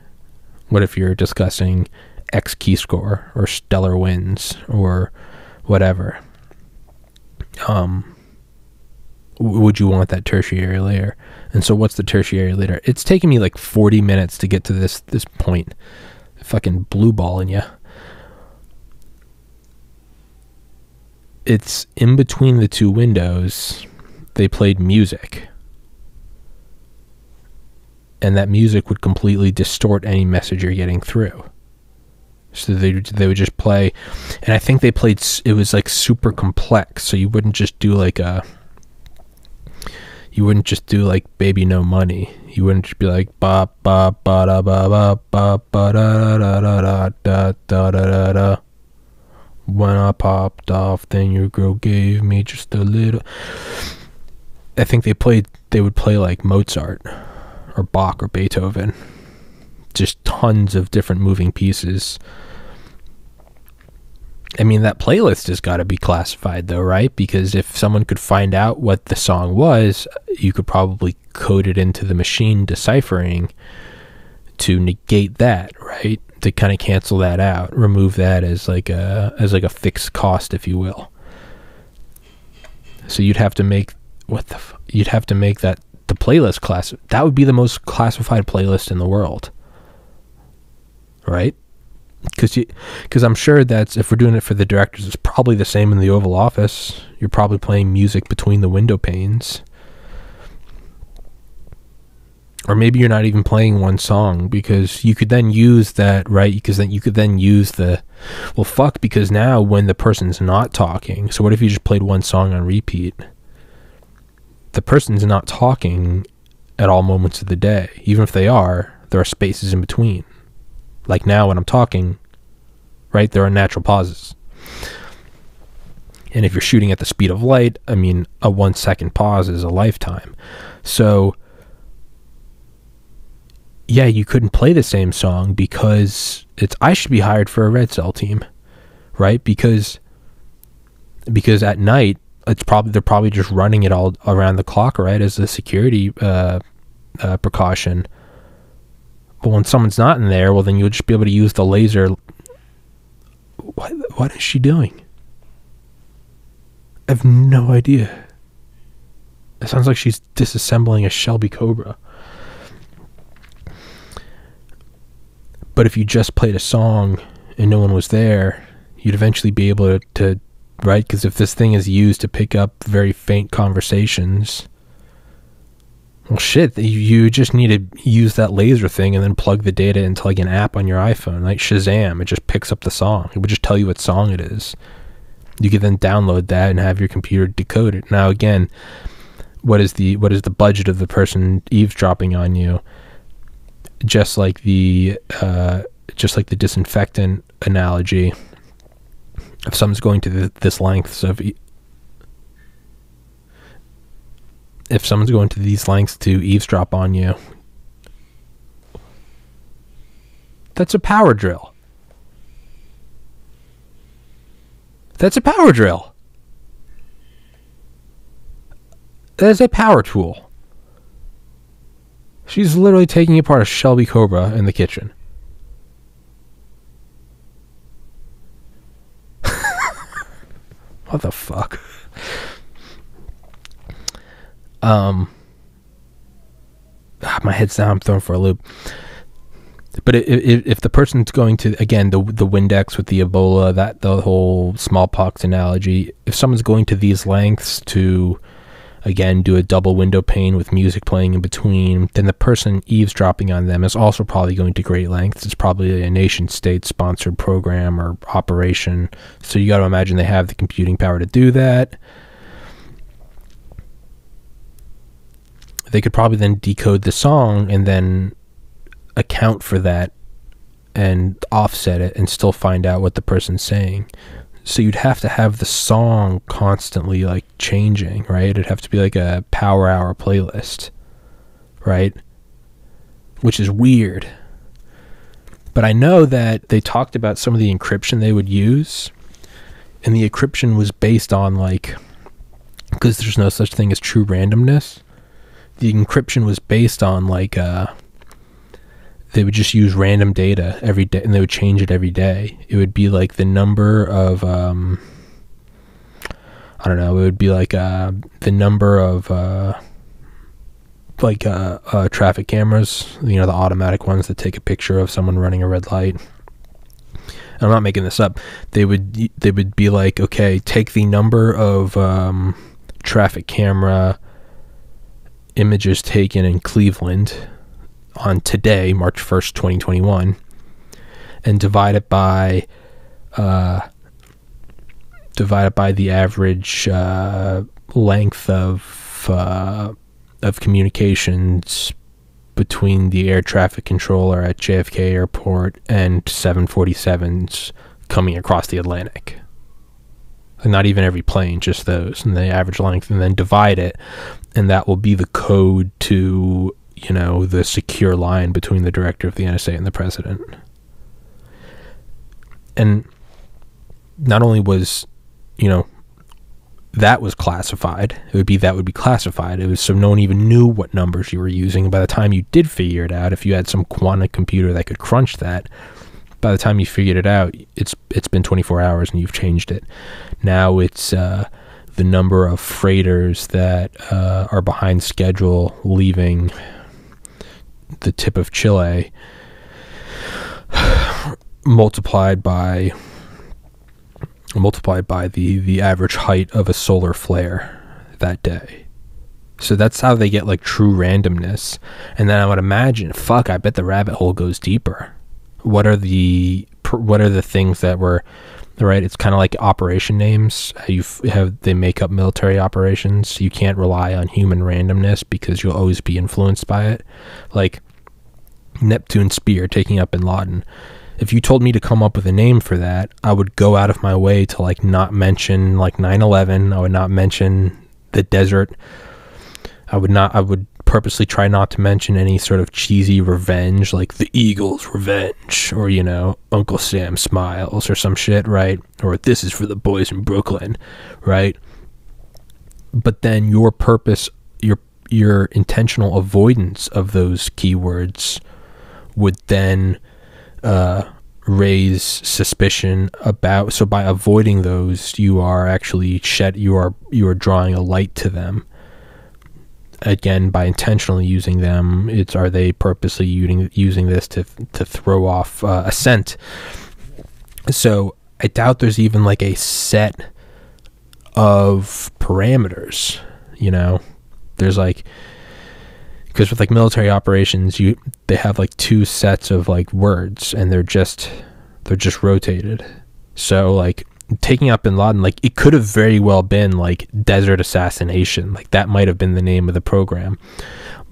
What if you're discussing X key score or stellar winds or whatever? Would you want that tertiary layer? And so what's the tertiary layer? It's taken me like 40 minutes to get to this point. Fucking blue balling you. It's in between the two windows. They played music, and that music would completely distort any message you're getting through. So they would just play, and I think they played. It was like super complex. So you wouldn't just do like Baby No Money. You wouldn't just be like ba ba ba da ba ba ba ba da da da da da da da da. When I popped off, then your girl gave me just a little. I think they would play like Mozart or Bach or Beethoven. Just tons of different moving pieces. I mean, that playlist has got to be classified though, right? Because if someone could find out what the song was, you could probably code it into the machine deciphering to negate that, right? To kind of cancel that out, remove that as like a fixed cost, if you will. So you'd have to make you'd have to make that the playlist class. That would be the most classified playlist in the world, right? Because I'm sure that's, if we're doing it for the directors, it's probably the same in the Oval Office. You're probably playing music between the window panes. Or maybe you're not even playing one song, because you could then use that, right? Because then you could then use because now when the person's not talking, so what if you just played one song on repeat? The person's not talking at all moments of the day. Even if they are, there are spaces in between. Like now when I'm talking, right, there are natural pauses. And if you're shooting at the speed of light, I mean, a 1 second pause is a lifetime. So yeah, you couldn't play the same song because I should be hired for a red cell team, right? Because at night they're probably just running it all around the clock, right, as a security precaution. But when someone's not in there, well, then you'll just be able to use the laser. What is she doing? I have no idea. It sounds like she's disassembling a Shelby Cobra. But if you just played a song and no one was there, you'd eventually be able to right? Because if this thing is used to pick up very faint conversations, well, shit, you just need to use that laser thing and then plug the data into like an app on your iPhone, like Shazam. It just picks up the song. It would just tell you what song it is. You can then download that and have your computer decode it. Now, again, what is the budget of the person eavesdropping on you? Just like the disinfectant analogy. If someone's going to this lengths of, if someone's going to these lengths to eavesdrop on you, that's a power drill. That's a power drill. That is a power tool. She's literally taking apart a Shelby Cobra in the kitchen. What the fuck? My head's down. I'm thrown for a loop. But if the person's going to, again, the Windex with the Ebola, the whole smallpox analogy, if someone's going to these lengths to, again, do a double window pane with music playing in between, then the person eavesdropping on them is also probably going to great lengths. It's probably a nation-state sponsored program or operation. So you got to imagine they have the computing power to do that. They could probably then decode the song and then account for that and offset it and still find out what the person's saying. So you'd have to have the song constantly like changing, right? It'd have to be like a power hour playlist, right? Which is weird. But I know that they talked about some of the encryption they would use, and the encryption was based on like, because there's no such thing as true randomness, the encryption was based on like they would just use random data every day, and they would change it every day. It would be like the number of I don't know, it would be like the number of traffic cameras, you know, the automatic ones that take a picture of someone running a red light. I'm not making this up. They would be like, okay, take the number of traffic camera images taken in Cleveland on today, March 1st, 2021, and divide it by the average length of communications between the air traffic controller at JFK Airport and 747s coming across the Atlantic. And not even every plane, just those, and the average length, and then divide it, and that will be the code to, you know, the secure line between the director of the NSA and the president. And not only was, you know, that was classified, that would be classified. It was so no one even knew what numbers you were using. And by the time you did figure it out, if you had some quantum computer that could crunch that, by the time you figured it out, it's been 24 hours and you've changed it. Now it's the number of freighters that are behind schedule leaving the tip of Chile multiplied by the average height of a solar flare that day. So that's how they get like true randomness. And then I would imagine, I bet the rabbit hole goes deeper. What are the things that were, right? It's kind of like operation names. They make up military operations. You can't rely on human randomness because you'll always be influenced by it. Like Neptune Spear taking up Bin Laden. If you told me to come up with a name for that, I would go out of my way to like not mention like 9/11. I would not mention the desert. I would purposely try not to mention any sort of cheesy revenge, like the Eagles' revenge, or, you know, Uncle Sam smiles or some shit, right? Or this is for the boys in Brooklyn, right? but then your purpose, your intentional avoidance of those keywords would then raise suspicion about. So by avoiding those, you are actually you are drawing a light to them. Again, by intentionally using them, are they purposely using this to throw off a scent? So I doubt there's even like a set of parameters, you know. There's like, because with like military operations, they have like two sets of like words, and they're just rotated. So like taking out bin Laden, like it could have very well been like desert assassination, like that might have been the name of the program,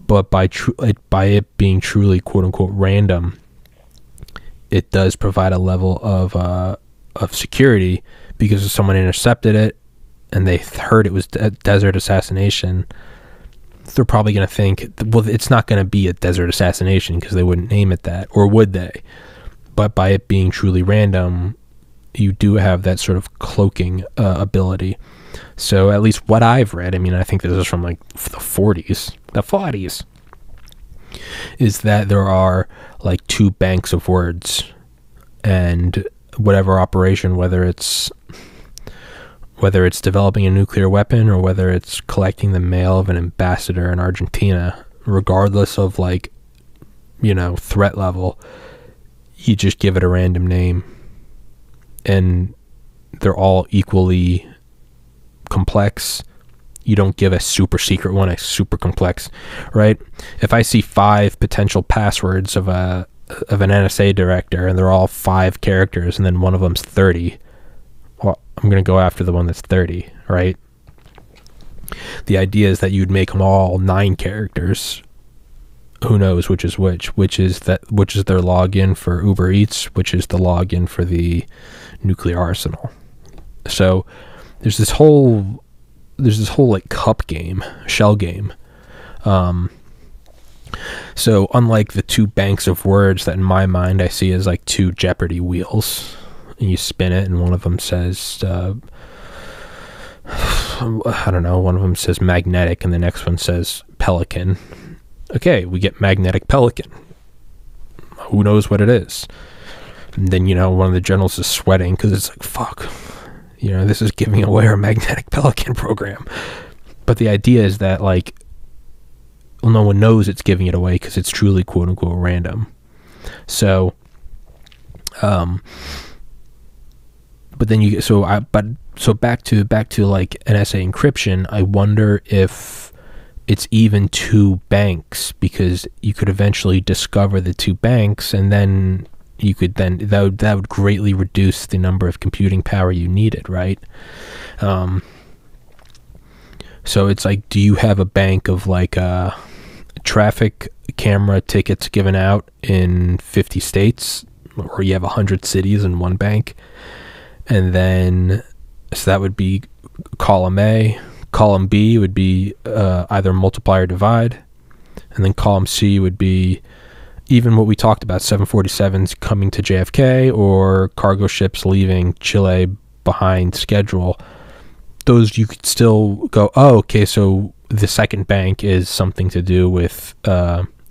but by it being truly quote unquote random, it does provide a level of security, because if someone intercepted it and they heard it was desert assassination, they're probably going to think, well, it's not going to be a desert assassination because they wouldn't name it that, or would they? But by it being truly random, you do have that sort of cloaking ability. So at least what I've read, I mean, I think this is from like the 40s, is that there are like two banks of words, and whatever operation, whether it's developing a nuclear weapon or whether it's collecting the mail of an ambassador in Argentina, regardless of like, you know, threat level, you just give it a random name, and they're all equally complex. You don't give a super secret one a super complex, right? If I see 5 potential passwords of an NSA director and they're all 5 characters and then one of them's 30, well, I'm going to go after the one that's 30, right? The idea is that you'd make them all 9 characters. Who knows which is which is their login for Uber Eats, which is the login for the nuclear arsenal. So there's this whole like cup game, shell game. So unlike the 2 banks of words that in my mind I see as like 2 Jeopardy wheels, and you spin it and one of them says I don't know, one of them says magnetic and the next one says pelican. Okay, we get magnetic pelican. Who knows what it is? And then, you know, one of the generals is sweating because it's like, fuck, you know, this is giving away our magnetic pelican program. But the idea is that, like, well, no one knows it's giving it away because it's truly quote unquote random. So, but then so back to like NSA encryption, I wonder if it's even 2 banks, because you could eventually discover the 2 banks, and then you could that would greatly reduce the number of computing power you needed, right? So it's like, do you have a bank of like traffic camera tickets given out in 50 states, or you have 100 cities in one bank? And then, so that would be column A. Column B would be either multiply or divide, and then column C would be even what we talked about, 747s coming to JFK or cargo ships leaving Chile behind schedule. Those you could still go, oh, okay, so the second bank is something to do with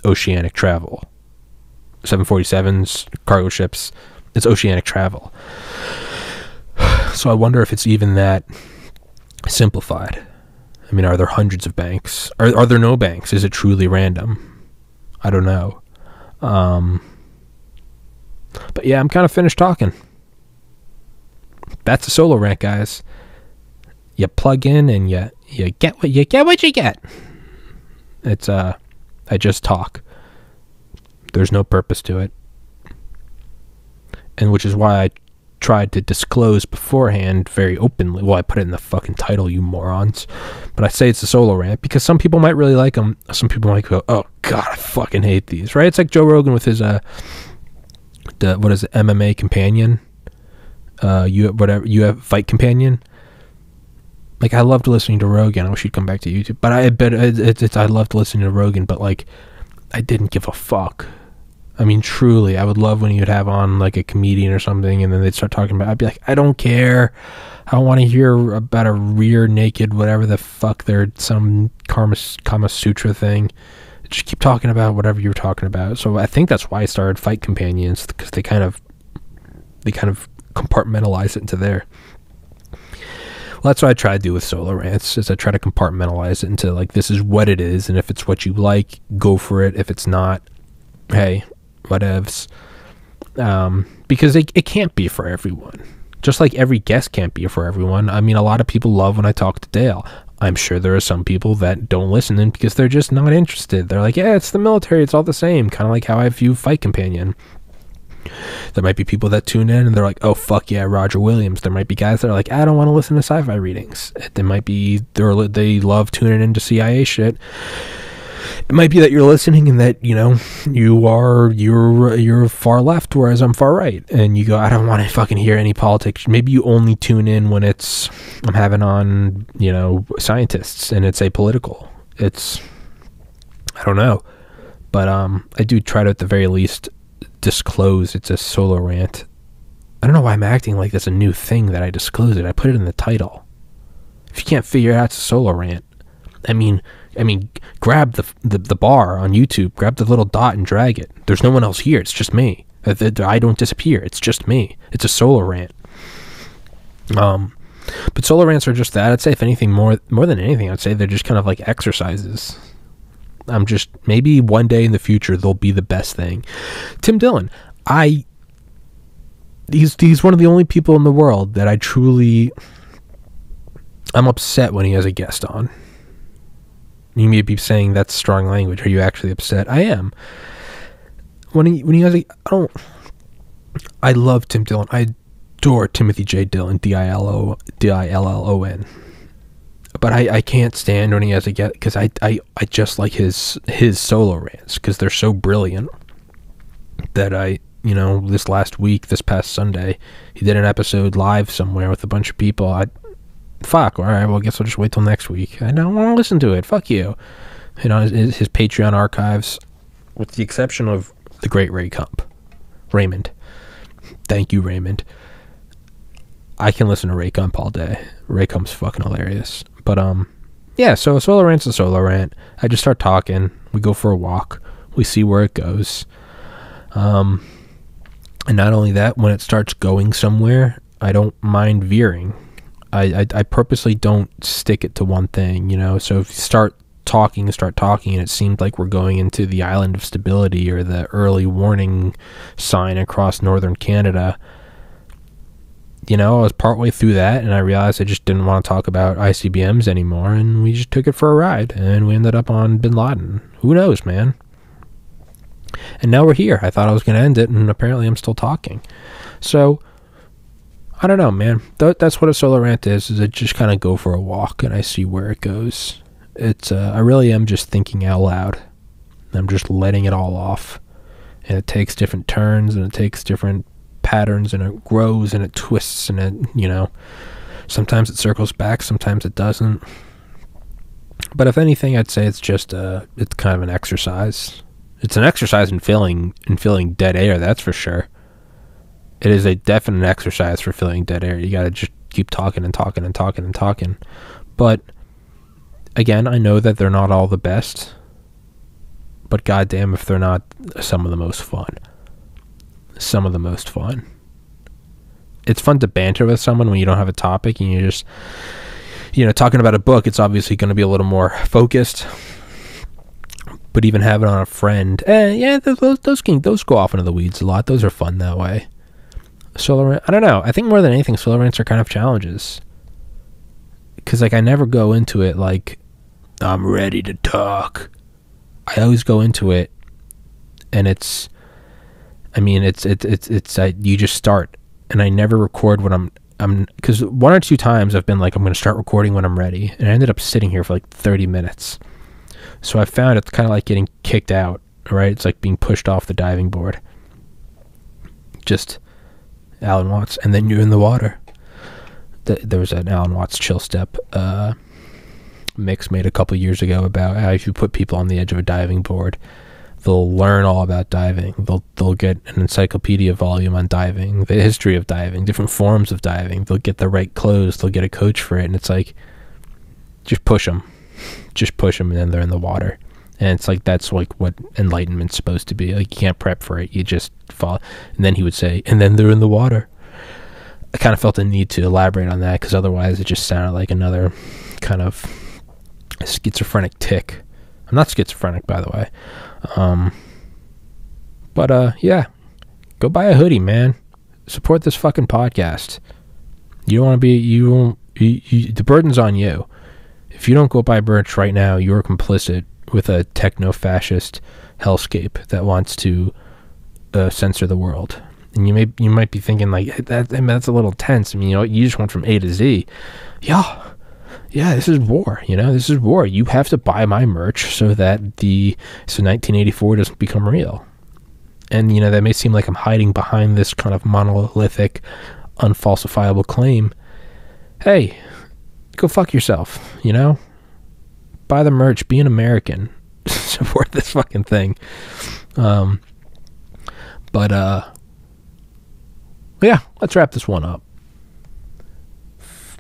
oceanic travel. 747s, cargo ships, it's oceanic travel. So I wonder if it's even that simplified. I mean, are there hundreds of banks? Are there no banks? Is it truly random? I don't know. But yeah, I'm kind of finished talking. That's a solo rant, guys. You plug in and you get what you get. It's I just talk. There's no purpose to it. And which is why I tried to disclose beforehand very openly. Well, I put it in the fucking title, you morons. But I say it's a solo rant because some people might really like them. Some people might go, oh god, I fucking hate these, right? It's like Joe Rogan with his what is it, MMA companion, you have fight companion. Like, I loved listening to Rogan. I wish he'd come back to YouTube. But I loved listening to Rogan, but like, I didn't give a fuck I mean, truly, I would love when you'd have on like a comedian or something, and then they'd start talking about, I'd be like, I don't care. I don't want to hear about a rear naked, whatever the fuck, they're some Kama Sutra thing. Just keep talking about whatever you're talking about. So I think that's why I started Fight Companions, because they kind of compartmentalize it into there. Well, that's what I try to do with solo rants, is I try to compartmentalize it into like, this is what it is, and if it's what you like, go for it. If it's not, hey, whatevs. Because it can't be for everyone. Just like every guest can't be for everyone. I mean, a lot of people love when I talk to Dale. I'm sure there are some people that don't listen in because they're just not interested. They're like, yeah, it's the military, it's all the same. Kind of like how I view Fight Companion. There might be people that tune in and they're like, oh, fuck yeah, Roger Williams. There might be guys that are like, I don't want to listen to sci-fi readings. They might be, they love tuning into CIA shit. It might be that you're listening and that, you know, you're far left, whereas I'm far right. And you go, I don't want to fucking hear any politics. Maybe you only tune in when I'm having on, you know, scientists and it's apolitical. I don't know. But I do try to, at the very least, disclose it's a solo rant. I don't know why I'm acting like that's a new thing that I disclose it. I put it in the title. If you can't figure out it's a solo rant, I mean, grab the bar on YouTube, grab the little dot and drag it. There's no one else here. It's just me. I don't disappear. It's just me. It's a solo rant. But solo rants are just that. I'd say if anything, more than anything, I'd say they're just kind of like exercises. Maybe one day in the future they'll be the best thing. Tim Dillon, he's one of the only people in the world that I'm upset when he has a guest on. You may be saying that's strong language. Are you actually upset? I am. When he has I love Tim Dillon. I adore Timothy J. Dillon, Dillon. But I can't stand when he has a guest, because I just like his solo rants, because they're so brilliant that this past Sunday, he did an episode live somewhere with a bunch of people. All right, well, I guess I'll just wait till next week. I don't want to listen to it. Fuck you. You know, his Patreon archives, with the exception of the great Raymond. Thank you, Raymond. I can listen to Ray Kump all day. Ray Kump's fucking hilarious. But, yeah, so a solo rant's a solo rant. I just start talking. We go for a walk. We see where it goes. And not only that, when it starts going somewhere, I don't mind veering. I purposely don't stick it to one thing, you know. So if you start talking, and it seemed like we're going into the island of stability or the early warning sign across northern Canada, you know, I was partway through that and I realized I just didn't want to talk about ICBMs anymore, and we just took it for a ride and we ended up on Bin Laden. Who knows, man? And now we're here. I thought I was going to end it, and apparently I'm still talking. So I don't know, man. That's what a solo rant is I just kind of go for a walk and I see where it goes. I really am just thinking out loud. I'm just letting it all off. And it takes different turns, and it takes different patterns, and it grows, and it twists, and it, you know, sometimes it circles back, sometimes it doesn't. But if anything, I'd say it's kind of an exercise. It's an exercise in filling dead air, that's for sure. It is a definite exercise for filling dead air. You gotta just keep talking and talking and talking and talking. But again, I know that they're not all the best, but goddamn if they're not some of the most fun. Some of the most fun. It's fun to banter with someone when you don't have a topic and you're just, you know, talking about a book. It's obviously going to be a little more focused. But even having on a friend, yeah, those go off into the weeds a lot. Those are fun that way. Solo rant, I don't know. I think more than anything, solo rants are kind of challenges. Because, like, I never go into it like, I'm ready to talk. I always go into it, and you just start. And I never record when because one or two times I've been like, I'm going to start recording when I'm ready. And I ended up sitting here for like 30 minutes. So I found it's kind of like getting kicked out, right? It's like being pushed off the diving board. Just Alan Watts, and then you're in the water. There was an Alan Watts Chill Step mix made a couple years ago about how if you put people on the edge of a diving board, They'll learn all about diving. They'll get an encyclopedia volume on diving, the history of diving, different forms of diving. They'll get the right clothes. They'll get a coach for it. And it's like, just push them. Just push them, and then they're in the water. And it's like, that's like what enlightenment's supposed to be. Like, you can't prep for it. You just fall. And then he would say, and then they're in the water. I kind of felt a need to elaborate on that, because otherwise it just sounded like another kind of schizophrenic tick. I'm not schizophrenic, by the way. Yeah, go buy a hoodie, man. Support this fucking podcast. You don't want to be, the burden's on you. If you don't go buy merch right now, you're complicit with a techno-fascist hellscape that wants to censor the world. And you might be thinking, like, that's a little tense. I mean, you just went from A to Z. Yeah, this is war. This is war. You have to buy my merch so that 1984 doesn't become real. And, that may seem like I'm hiding behind this kind of monolithic, unfalsifiable claim. Hey, go fuck yourself, Buy the merch. Be an American. Support this fucking thing. Yeah, let's wrap this one up.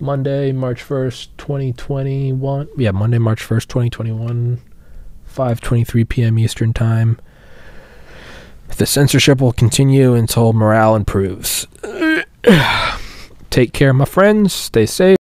Monday, March 1st, 2021. Yeah, Monday, March 1st, 2021, 5:23 p.m. Eastern Time. The censorship will continue until morale improves. Take care, my friends. Stay safe.